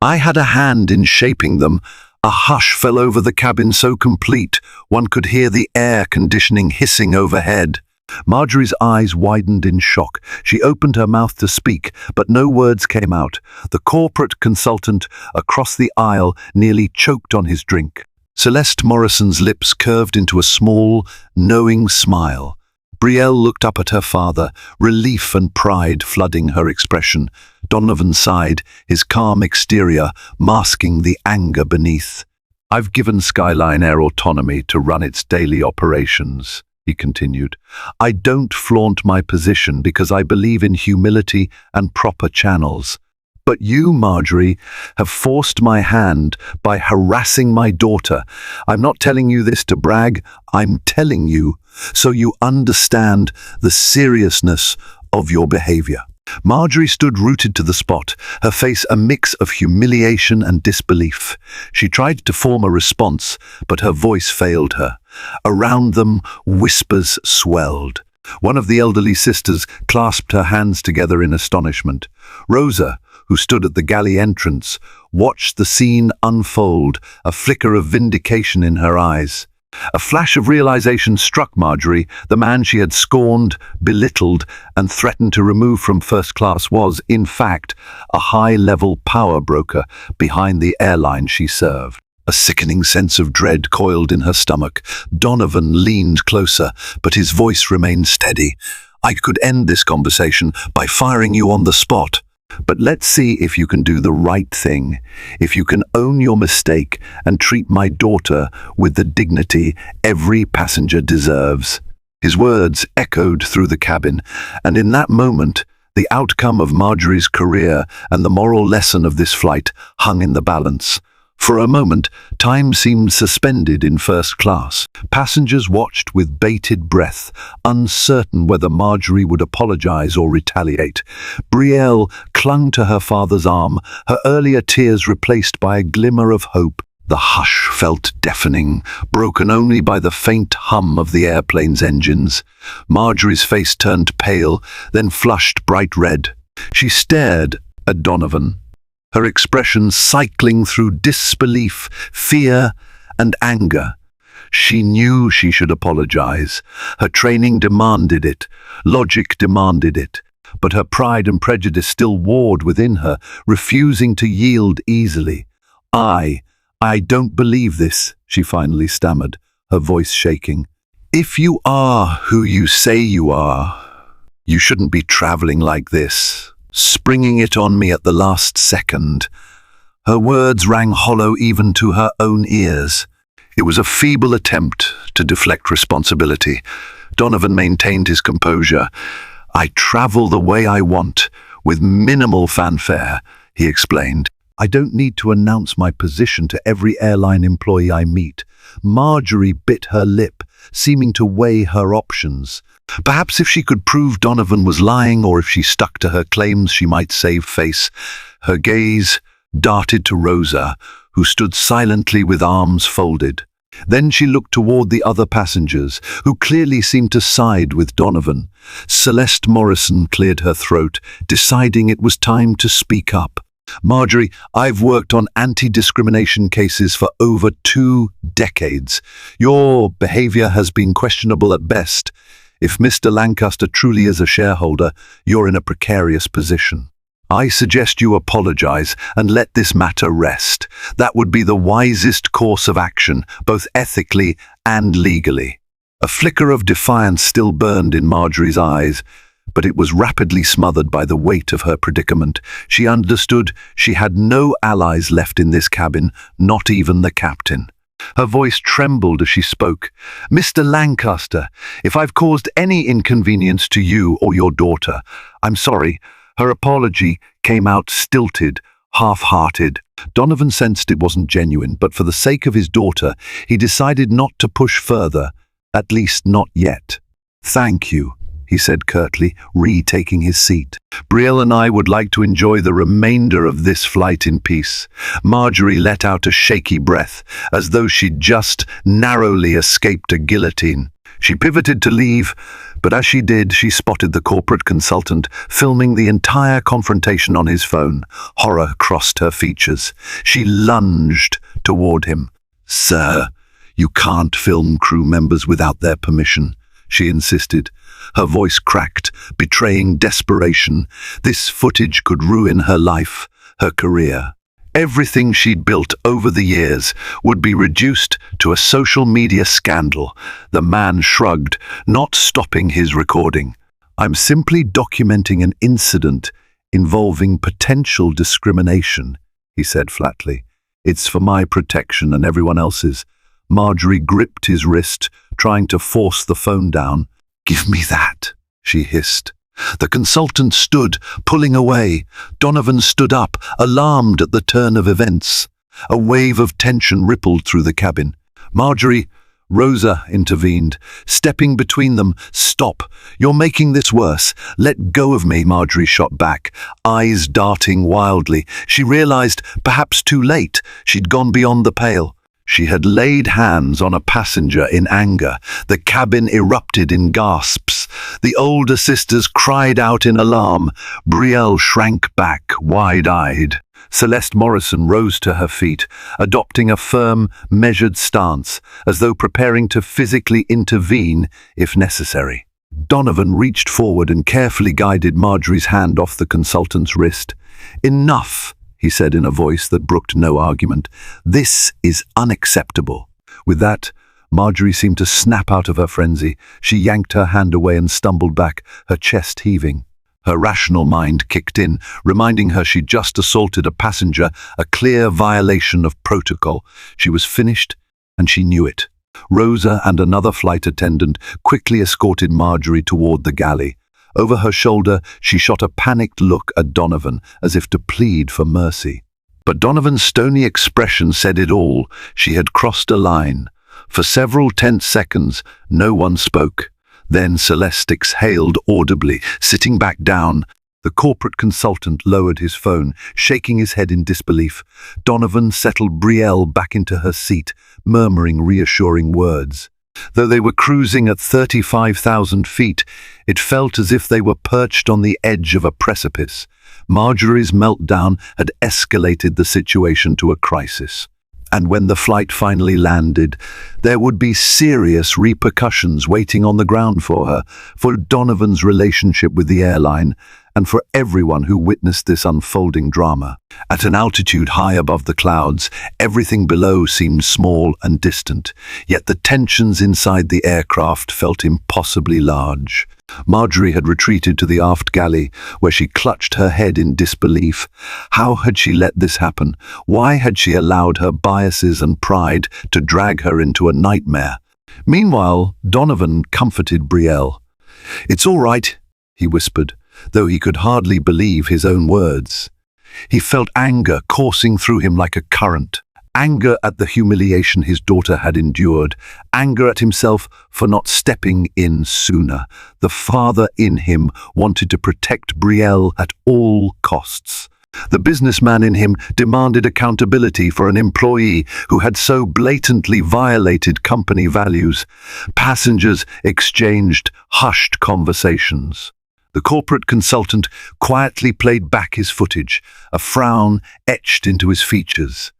I had a hand in shaping them." A hush fell over the cabin so complete one could hear the air conditioning hissing overhead. Marjorie's eyes widened in shock. She opened her mouth to speak, but no words came out. The corporate consultant across the aisle nearly choked on his drink. Celeste Morrison's lips curved into a small, knowing smile. Brielle looked up at her father, relief and pride flooding her expression. Donovan sighed, his calm exterior masking the anger beneath. "I've given Skyline Air autonomy to run its daily operations," he continued. "I don't flaunt my position because I believe in humility and proper channels. But you, Marjorie, have forced my hand by harassing my daughter. I'm not telling you this to brag, I'm telling you so you understand the seriousness of your behavior." Marjorie stood rooted to the spot, her face a mix of humiliation and disbelief. She tried to form a response, but her voice failed her. Around them, whispers swelled. One of the elderly sisters clasped her hands together in astonishment. Rosa, who stood at the galley entrance, watched the scene unfold, a flicker of vindication in her eyes. A flash of realization struck Marjorie. The man she had scorned, belittled, and threatened to remove from first class was, in fact, a high-level power broker behind the airline she served. A sickening sense of dread coiled in her stomach. Donovan leaned closer, but his voice remained steady. "I could end this conversation by firing you on the spot. But let's see if you can do the right thing, if you can own your mistake and treat my daughter with the dignity every passenger deserves." His words echoed through the cabin, and in that moment, the outcome of Marjorie's career and the moral lesson of this flight hung in the balance. For a moment, time seemed suspended in first class. Passengers watched with bated breath, uncertain whether Marjorie would apologize or retaliate. Brielle clung to her father's arm, her earlier tears replaced by a glimmer of hope. The hush felt deafening, broken only by the faint hum of the airplane's engines. Marjorie's face turned pale, then flushed bright red. She stared at Donovan, her expression cycling through disbelief, fear, and anger. She knew she should apologize. Her training demanded it. Logic demanded it. But her pride and prejudice still warred within her, refusing to yield easily. I don't believe this," she finally stammered, her voice shaking. "If you are who you say you are, you shouldn't be traveling like this, springing it on me at the last second." Her words rang hollow even to her own ears. It was a feeble attempt to deflect responsibility. Donovan maintained his composure. "I travel the way I want, with minimal fanfare," he explained. "I don't need to announce my position to every airline employee I meet." Marjorie bit her lip, seeming to weigh her options. Perhaps if she could prove Donovan was lying, or if she stuck to her claims, she might save face. Her gaze darted to Rosa, who stood silently with arms folded. Then she looked toward the other passengers, who clearly seemed to side with Donovan. Celeste Morrison cleared her throat, deciding it was time to speak up. "Marjorie, I've worked on anti-discrimination cases for over 2 decades. Your behavior has been questionable at best. If Mr. Lancaster truly is a shareholder, you're in a precarious position. I suggest you apologize and let this matter rest. That would be the wisest course of action, both ethically and legally." A flicker of defiance still burned in Marjorie's eyes, but it was rapidly smothered by the weight of her predicament. She understood she had no allies left in this cabin, not even the captain. Her voice trembled as she spoke. "Mr. Lancaster, if I've caused any inconvenience to you or your daughter, I'm sorry." Her apology came out stilted, half-hearted. Donovan sensed it wasn't genuine, but for the sake of his daughter, he decided not to push further, at least not yet. "Thank you," he said curtly, retaking his seat. "Brielle and I would like to enjoy the remainder of this flight in peace." Marjorie let out a shaky breath, as though she'd just narrowly escaped a guillotine. She pivoted to leave, but as she did, she spotted the corporate consultant filming the entire confrontation on his phone. Horror crossed her features. She lunged toward him. "Sir, you can't film crew members without their permission," she insisted. Her voice cracked, betraying desperation. This footage could ruin her life, her career. Everything she'd built over the years would be reduced to a social media scandal. The man shrugged, not stopping his recording. "I'm simply documenting an incident involving potential discrimination," he said flatly. "It's for my protection and everyone else's." Marjorie gripped his wrist, trying to force the phone down. "Give me that," she hissed. The consultant stood, pulling away. Donovan stood up, alarmed at the turn of events. A wave of tension rippled through the cabin. "Marjorie," Rosa intervened, stepping between them. "Stop. You're making this worse. Let go of me," Marjorie shot back, eyes darting wildly. She realized, perhaps too late, she'd gone beyond the pale. She had laid hands on a passenger in anger. The cabin erupted in gasps. The older sisters cried out in alarm. Brielle shrank back, wide-eyed. Celeste Morrison rose to her feet, adopting a firm, measured stance, as though preparing to physically intervene if necessary. Donovan reached forward and carefully guided Marjorie's hand off the consultant's wrist. "Enough," he said in a voice that brooked no argument. "This is unacceptable." With that, Marjorie seemed to snap out of her frenzy. She yanked her hand away and stumbled back, her chest heaving. Her rational mind kicked in, reminding her she'd just assaulted a passenger, a clear violation of protocol. She was finished, and she knew it. Rosa and another flight attendant quickly escorted Marjorie toward the galley. Over her shoulder, she shot a panicked look at Donovan, as if to plead for mercy. But Donovan's stony expression said it all. She had crossed a line. For several tense seconds, no one spoke. Then Celeste exhaled audibly, sitting back down. The corporate consultant lowered his phone, shaking his head in disbelief. Donovan settled Brielle back into her seat, murmuring reassuring words. Though they were cruising at 35,000 feet, it felt as if they were perched on the edge of a precipice. Marjorie's meltdown had escalated the situation to a crisis. And when the flight finally landed, there would be serious repercussions waiting on the ground for her, for Donovan's relationship with the airline, and for everyone who witnessed this unfolding drama. At an altitude high above the clouds, everything below seemed small and distant, yet the tensions inside the aircraft felt impossibly large. Marjorie had retreated to the aft galley, where she clutched her head in disbelief. How had she let this happen? Why had she allowed her biases and pride to drag her into a nightmare? Meanwhile, Donovan comforted Brielle. "It's all right," he whispered, though he could hardly believe his own words. He felt anger coursing through him like a current. Anger at the humiliation his daughter had endured. Anger at himself for not stepping in sooner. The father in him wanted to protect Brielle at all costs. The businessman in him demanded accountability for an employee who had so blatantly violated company values. Passengers exchanged hushed conversations. The corporate consultant quietly played back his footage, a frown etched into his features.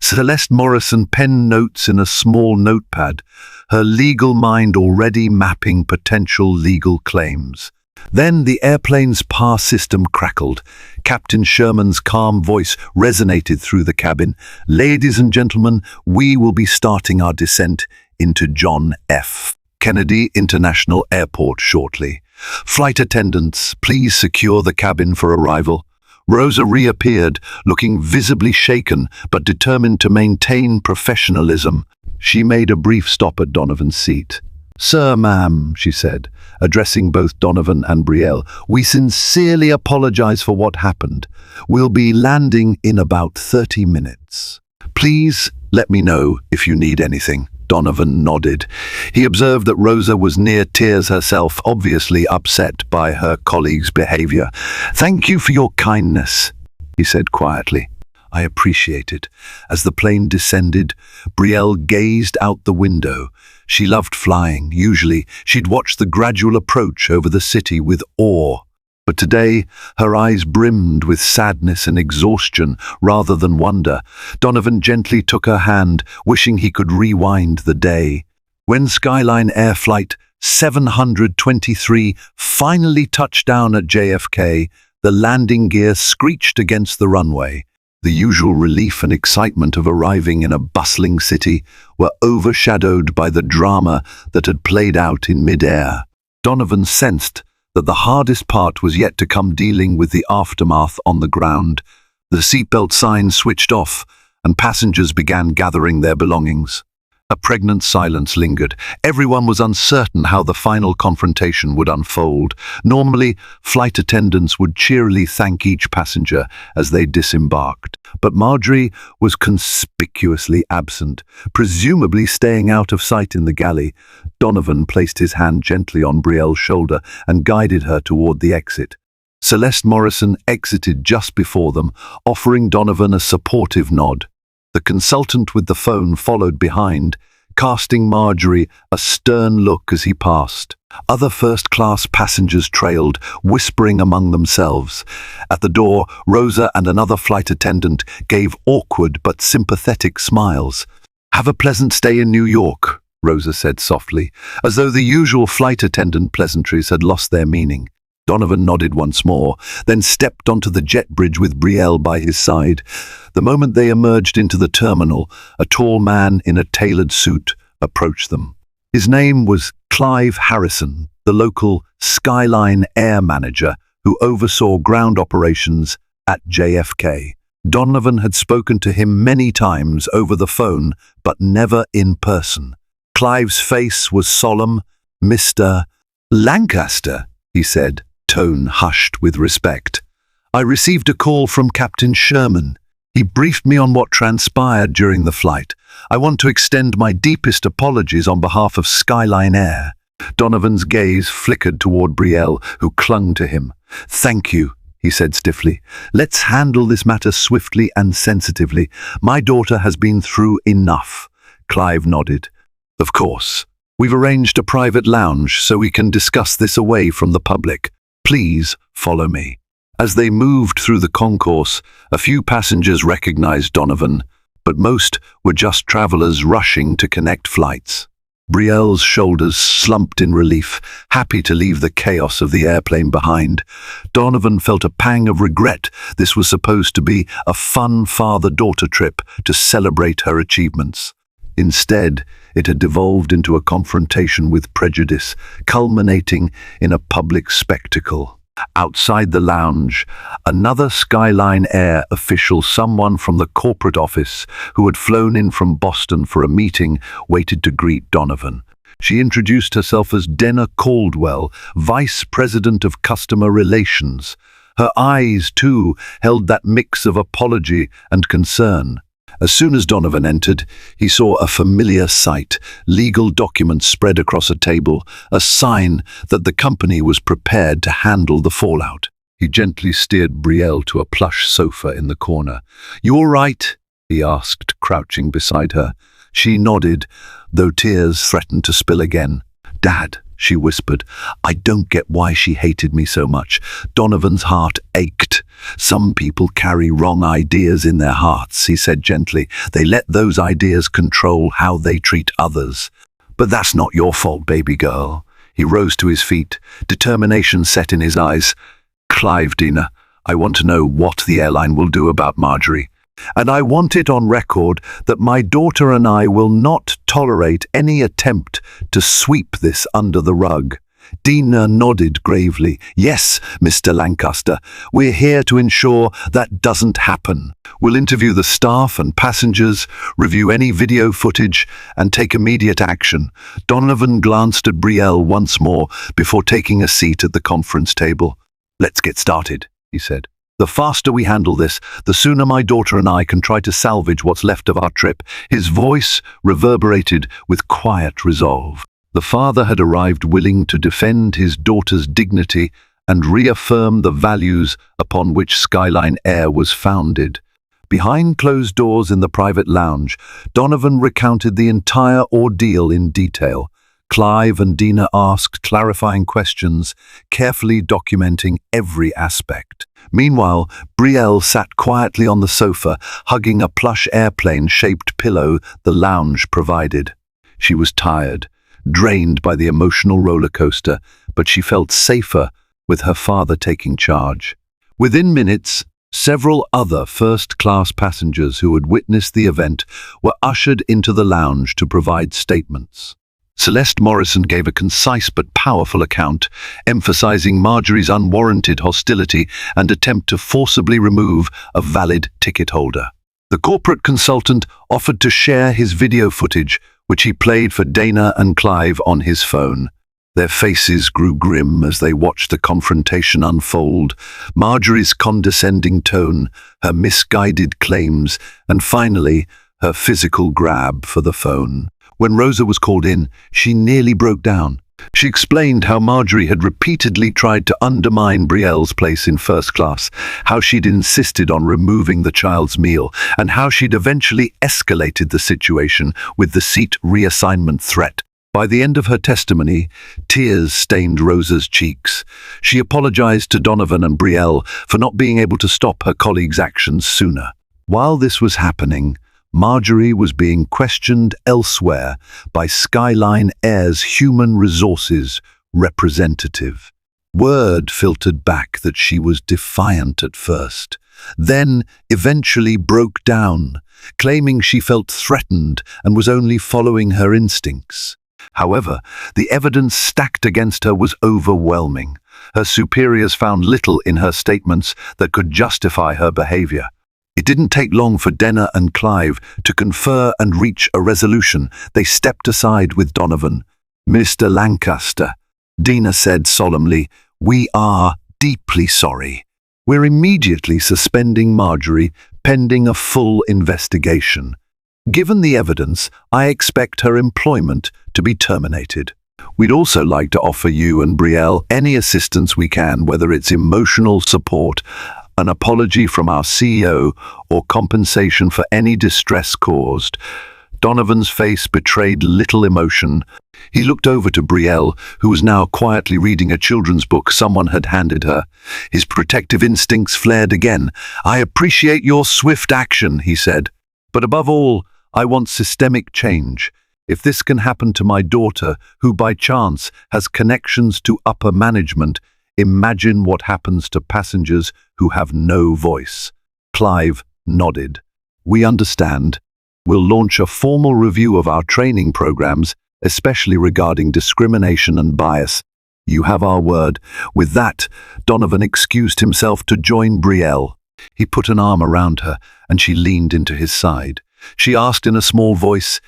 Celeste Morrison penned notes in a small notepad, her legal mind already mapping potential legal claims. Then the airplane's PAR system crackled. Captain Sherman's calm voice resonated through the cabin. "Ladies and gentlemen, we will be starting our descent into John F. Kennedy International Airport shortly. Flight attendants, please secure the cabin for arrival." Rosa reappeared, looking visibly shaken but determined to maintain professionalism. She made a brief stop at Donovan's seat. "Sir, ma'am," she said, addressing both Donovan and Brielle, "we sincerely apologize for what happened. We'll be landing in about 30 minutes. Please let me know if you need anything." Donovan nodded. He observed that Rosa was near tears herself, obviously upset by her colleague's behavior. "Thank you for your kindness," he said quietly. "I appreciate it." As the plane descended, Brielle gazed out the window. She loved flying. Usually, she'd watch the gradual approach over the city with awe. But today, her eyes brimmed with sadness and exhaustion rather than wonder. Donovan gently took her hand, wishing he could rewind the day. When Skyline Air Flight 723 finally touched down at JFK, the landing gear screeched against the runway. The usual relief and excitement of arriving in a bustling city were overshadowed by the drama that had played out in mid-air. Donovan sensed that the hardest part was yet to come, dealing with the aftermath on the ground. The seatbelt sign switched off, and passengers began gathering their belongings. A pregnant silence lingered. Everyone was uncertain how the final confrontation would unfold. Normally, flight attendants would cheerily thank each passenger as they disembarked. But Marjorie was conspicuously absent, presumably staying out of sight in the galley. Donovan placed his hand gently on Brielle's shoulder and guided her toward the exit. Celeste Morrison exited just before them, offering Donovan a supportive nod. The consultant with the phone followed behind, casting Marjorie a stern look as he passed. Other first-class passengers trailed, whispering among themselves. At the door, Rosa and another flight attendant gave awkward but sympathetic smiles. "Have a pleasant stay in New York," Rosa said softly, as though the usual flight attendant pleasantries had lost their meaning. Donovan nodded once more, then stepped onto the jet bridge with Brielle by his side. The moment they emerged into the terminal, a tall man in a tailored suit approached them. His name was Clive Harrison, the local Skyline Air manager who oversaw ground operations at JFK. Donovan had spoken to him many times over the phone, but never in person. Clive's face was solemn. "Mr. Lancaster," he said, tone hushed with respect. "I received a call from Captain Sherman. He briefed me on what transpired during the flight. I want to extend my deepest apologies on behalf of Skyline Air." Donovan's gaze flickered toward Brielle, who clung to him. "Thank you," he said stiffly. "Let's handle this matter swiftly and sensitively. My daughter has been through enough." Clive nodded. "Of course. We've arranged a private lounge so we can discuss this away from the public. Please follow me." As they moved through the concourse, a few passengers recognized Donovan, but most were just travelers rushing to connect flights. Brielle's shoulders slumped in relief, happy to leave the chaos of the airplane behind. Donovan felt a pang of regret. This was supposed to be a fun father-daughter trip to celebrate her achievements. Instead, it had devolved into a confrontation with prejudice, culminating in a public spectacle. Outside the lounge, another Skyline Air official, someone from the corporate office who had flown in from Boston for a meeting, waited to greet Donovan. She introduced herself as Dana Caldwell, Vice President of Customer Relations. Her eyes, too, held that mix of apology and concern. As soon as Donovan entered, he saw a familiar sight: legal documents spread across a table, a sign that the company was prepared to handle the fallout. He gently steered Brielle to a plush sofa in the corner. "You all right?" he asked, crouching beside her. She nodded, though tears threatened to spill again. "Dad," she whispered, "I don't get why she hated me so much." Donovan's heart ached. "Some people carry wrong ideas in their hearts," he said gently. "They let those ideas control how they treat others. But that's not your fault, baby girl." He rose to his feet, determination set in his eyes. "Clive, Dina, I want to know what the airline will do about Marjorie. And I want it on record that my daughter and I will not tolerate any attempt to sweep this under the rug." Dina nodded gravely. Yes, Mr. Lancaster, we're here to ensure that doesn't happen. We'll interview the staff and passengers, review any video footage, and take immediate action. Donovan glanced at Brielle once more before taking a seat at the conference table. Let's get started, he said. The faster we handle this, the sooner my daughter and I can try to salvage what's left of our trip. His voice reverberated with quiet resolve. The father had arrived willing to defend his daughter's dignity and reaffirm the values upon which Skyline Air was founded. Behind closed doors in the private lounge, Donovan recounted the entire ordeal in detail. Clive and Dina asked clarifying questions, carefully documenting every aspect. Meanwhile, Brielle sat quietly on the sofa, hugging a plush airplane-shaped pillow the lounge provided. She was tired, drained by the emotional roller coaster, but she felt safer with her father taking charge. Within minutes, several other first-class passengers who had witnessed the event were ushered into the lounge to provide statements. Celeste Morrison gave a concise but powerful account, emphasizing Marjorie's unwarranted hostility and attempt to forcibly remove a valid ticket holder. The corporate consultant offered to share his video footage, which he played for Dana and Clive on his phone. Their faces grew grim as they watched the confrontation unfold. Marjorie's condescending tone, her misguided claims, and finally, her physical grab for the phone. When Rosa was called in, she nearly broke down. She explained how Marjorie had repeatedly tried to undermine Brielle's place in first class, how she'd insisted on removing the child's meal, and how she'd eventually escalated the situation with the seat reassignment threat. By the end of her testimony, tears stained Rosa's cheeks. She apologized to Donovan and Brielle for not being able to stop her colleagues' actions sooner. While this was happening, Marjorie was being questioned elsewhere by Skyline Air's human resources representative. Word filtered back that she was defiant at first, then eventually broke down, claiming she felt threatened and was only following her instincts. However, the evidence stacked against her was overwhelming. Her superiors found little in her statements that could justify her behavior. It didn't take long for Dana and Clive to confer and reach a resolution. They stepped aside with Donovan. Mr. Lancaster, Dina said solemnly, we are deeply sorry. We're immediately suspending Marjorie pending a full investigation. Given the evidence, I expect her employment to be terminated. We'd also like to offer you and Brielle any assistance we can, whether it's emotional support, an apology from our CEO, or compensation for any distress caused. Donovan's face betrayed little emotion. He looked over to Brielle, who was now quietly reading a children's book someone had handed her. His protective instincts flared again. I appreciate your swift action, he said. But above all, I want systemic change. If this can happen to my daughter, who by chance has connections to upper management, imagine what happens to passengers who have no voice. Clive nodded. We understand. We'll launch a formal review of our training programs, especially regarding discrimination and bias. You have our word. With that, Donovan excused himself to join Brielle. He put an arm around her, and she leaned into his side. She asked in a small voice,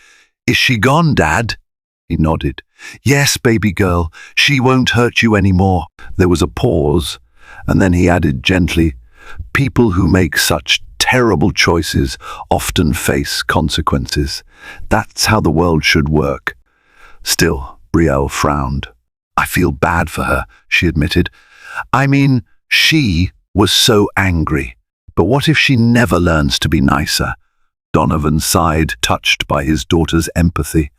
Is she gone, Dad? He nodded. Yes, baby girl, she won't hurt you anymore. There was a pause, and then he added gently, People who make such terrible choices often face consequences. That's how the world should work. Still, Brielle frowned. I feel bad for her, she admitted. I mean, she was so angry. But what if she never learns to be nicer? Donovan sighed, touched by his daughter's empathy.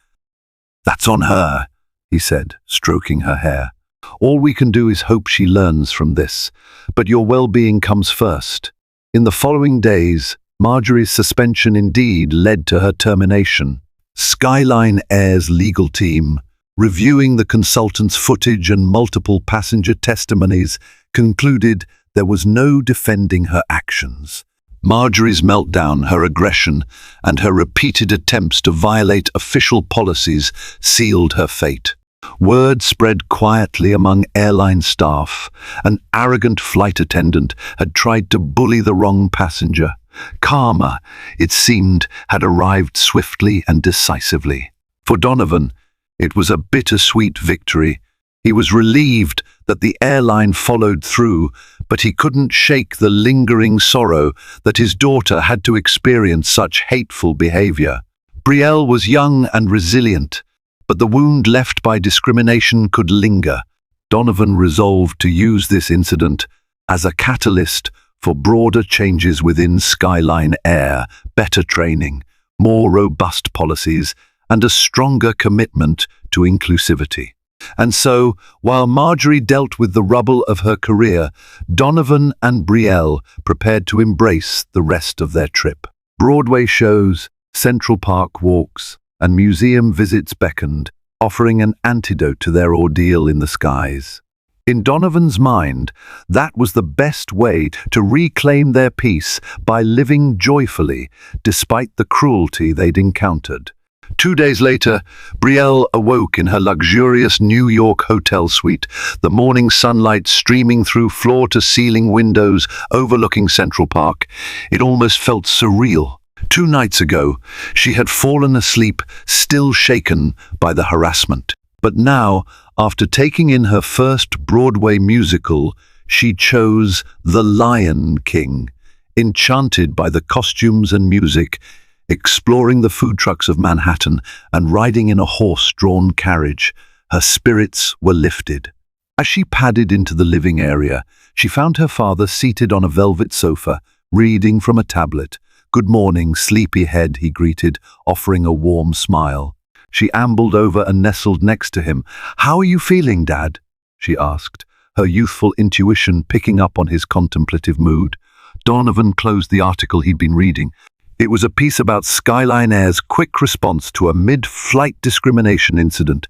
That's on her, he said, stroking her hair. All we can do is hope she learns from this. But your well-being comes first. In the following days, Marjorie's suspension indeed led to her termination. Skyline Air's legal team, reviewing the consultant's footage and multiple passenger testimonies, concluded there was no defending her actions. Marjorie's meltdown, her aggression, and her repeated attempts to violate official policies sealed her fate. Word spread quietly among airline staff. An arrogant flight attendant had tried to bully the wrong passenger. Karma, it seemed, had arrived swiftly and decisively. For Donovan, it was a bittersweet victory. He was relieved that the airline followed through, but he couldn't shake the lingering sorrow that his daughter had to experience such hateful behavior. Brielle was young and resilient, but the wound left by discrimination could linger. Donovan resolved to use this incident as a catalyst for broader changes within Skyline Air, better training, more robust policies, and a stronger commitment to inclusivity. And so, while Marjorie dealt with the rubble of her career, Donovan and Brielle prepared to embrace the rest of their trip. Broadway shows, Central Park walks, and museum visits beckoned, offering an antidote to their ordeal in the skies. In Donovan's mind, that was the best way to reclaim their peace, by living joyfully despite the cruelty they'd encountered. 2 days later, Brielle awoke in her luxurious New York hotel suite, the morning sunlight streaming through floor-to-ceiling windows overlooking Central Park. It almost felt surreal. 2 nights ago, she had fallen asleep, still shaken by the harassment. But now, after taking in her first Broadway musical, she chose The Lion King. Enchanted by the costumes and music, exploring the food trucks of Manhattan, and riding in a horse-drawn carriage, her spirits were lifted. As she padded into the living area, she found her father seated on a velvet sofa, reading from a tablet. "Good morning, sleepyhead," he greeted, offering a warm smile. She ambled over and nestled next to him. "How are you feeling, Dad?" she asked, her youthful intuition picking up on his contemplative mood. Donovan closed the article he'd been reading. It was a piece about Skyline Air's quick response to a mid-flight discrimination incident,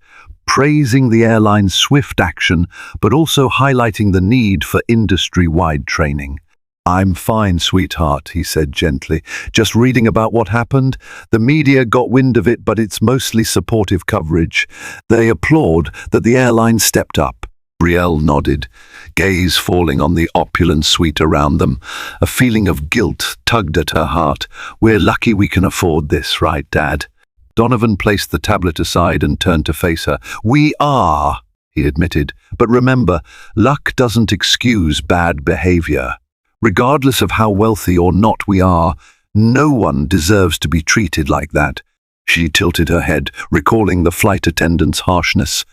praising the airline's swift action, but also highlighting the need for industry-wide training. "I'm fine, sweetheart," he said gently. "Just reading about what happened. The media got wind of it, but it's mostly supportive coverage. They applaud that the airline stepped up." Brielle nodded, gaze falling on the opulent suite around them. A feeling of guilt tugged at her heart. "We're lucky we can afford this, right, Dad?" Donovan placed the tablet aside and turned to face her. "We are," he admitted. "But remember, luck doesn't excuse bad behavior. Regardless of how wealthy or not we are, no one deserves to be treated like that." She tilted her head, recalling the flight attendant's harshness.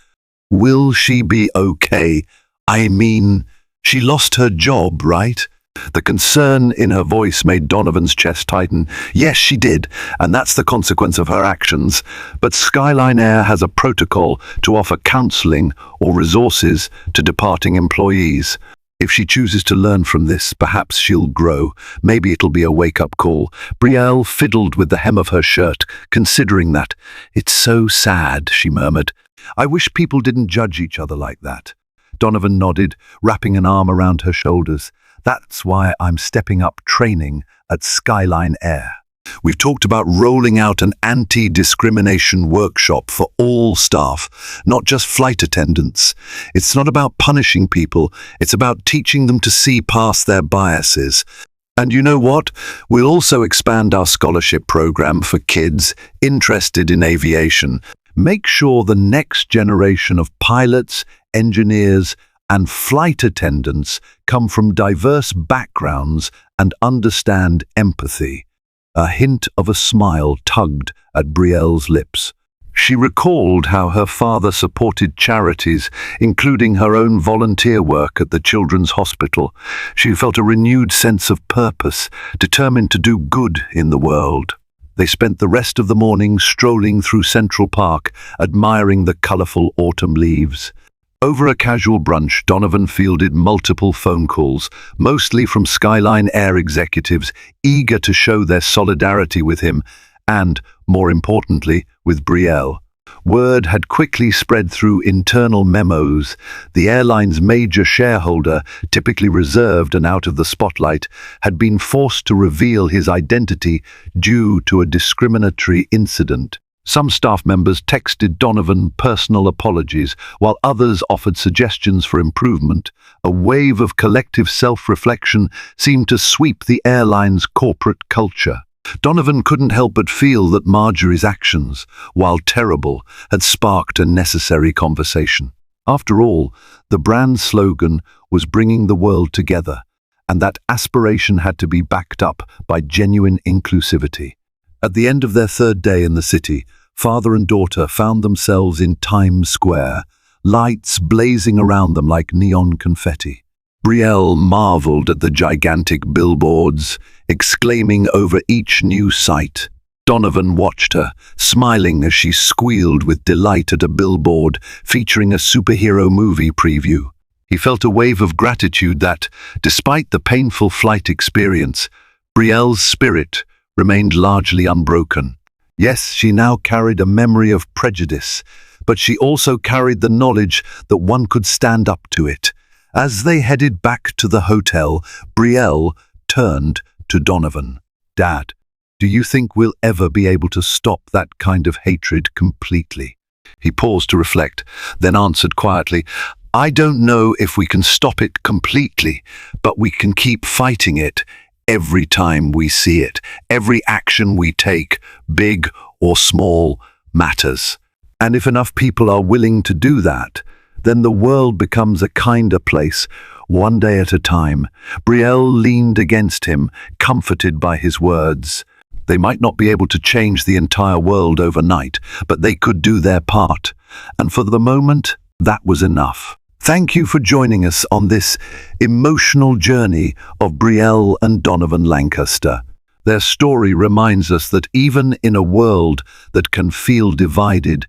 "Will she be okay? I mean, she lost her job, right?" The concern in her voice made Donovan's chest tighten. "Yes, she did, and that's the consequence of her actions. But Skyline Air has a protocol to offer counseling or resources to departing employees. If she chooses to learn from this, perhaps she'll grow. Maybe it'll be a wake-up call." Brielle fiddled with the hem of her shirt, considering that. "It's so sad," she murmured. "I wish people didn't judge each other like that." Donovan nodded, wrapping an arm around her shoulders. "That's why I'm stepping up training at Skyline Air. We've talked about rolling out an anti-discrimination workshop for all staff, not just flight attendants. It's not about punishing people, it's about teaching them to see past their biases. And you know what? We'll also expand our scholarship program for kids interested in aviation. Make sure the next generation of pilots, engineers, and flight attendants come from diverse backgrounds and understand empathy." A hint of a smile tugged at Brielle's lips. She recalled how her father supported charities, including her own volunteer work at the Children's Hospital. She felt a renewed sense of purpose, determined to do good in the world. They spent the rest of the morning strolling through Central Park, admiring the colorful autumn leaves. Over a casual brunch, Donovan fielded multiple phone calls, mostly from Skyline Air executives, eager to show their solidarity with him and, more importantly, with Brielle. Word had quickly spread through internal memos. The airline's major shareholder, typically reserved and out of the spotlight, had been forced to reveal his identity due to a discriminatory incident. Some staff members texted Donovan personal apologies, while others offered suggestions for improvement. A wave of collective self-reflection seemed to sweep the airline's corporate culture. Donovan couldn't help but feel that Marjorie's actions, while terrible, had sparked a necessary conversation. After all, the brand slogan was bringing the world together, and that aspiration had to be backed up by genuine inclusivity. At the end of their third day in the city, father and daughter found themselves in Times Square, lights blazing around them like neon confetti. Brielle marveled at the gigantic billboards, exclaiming over each new sight. Donovan watched her, smiling as she squealed with delight at a billboard featuring a superhero movie preview. He felt a wave of gratitude that, despite the painful flight experience, Brielle's spirit remained largely unbroken. Yes, she now carried a memory of prejudice, but she also carried the knowledge that one could stand up to it. As they headed back to the hotel, Brielle turned to Donovan. "Dad, do you think we'll ever be able to stop that kind of hatred completely?" He paused to reflect, then answered quietly, "I don't know if we can stop it completely, but we can keep fighting it every time we see it. Every action we take, big or small, matters. And if enough people are willing to do that, then the world becomes a kinder place, one day at a time." Brielle leaned against him, comforted by his words. They might not be able to change the entire world overnight, but they could do their part. And for the moment, that was enough. Thank you for joining us on this emotional journey of Brielle and Donovan Lancaster. Their story reminds us that even in a world that can feel divided,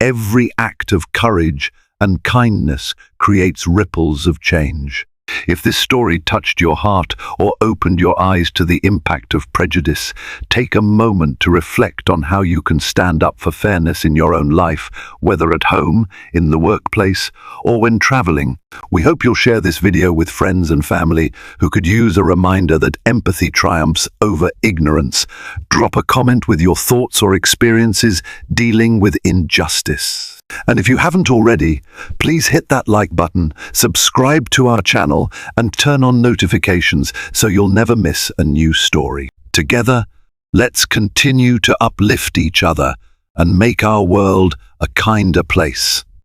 every act of courage and kindness creates ripples of change. If this story touched your heart or opened your eyes to the impact of prejudice, take a moment to reflect on how you can stand up for fairness in your own life, whether at home, in the workplace, or when traveling. We hope you'll share this video with friends and family who could use a reminder that empathy triumphs over ignorance. Drop a comment with your thoughts or experiences dealing with injustice. And if you haven't already, please hit that like button, subscribe to our channel, and turn on notifications so you'll never miss a new story. Together, let's continue to uplift each other and make our world a kinder place.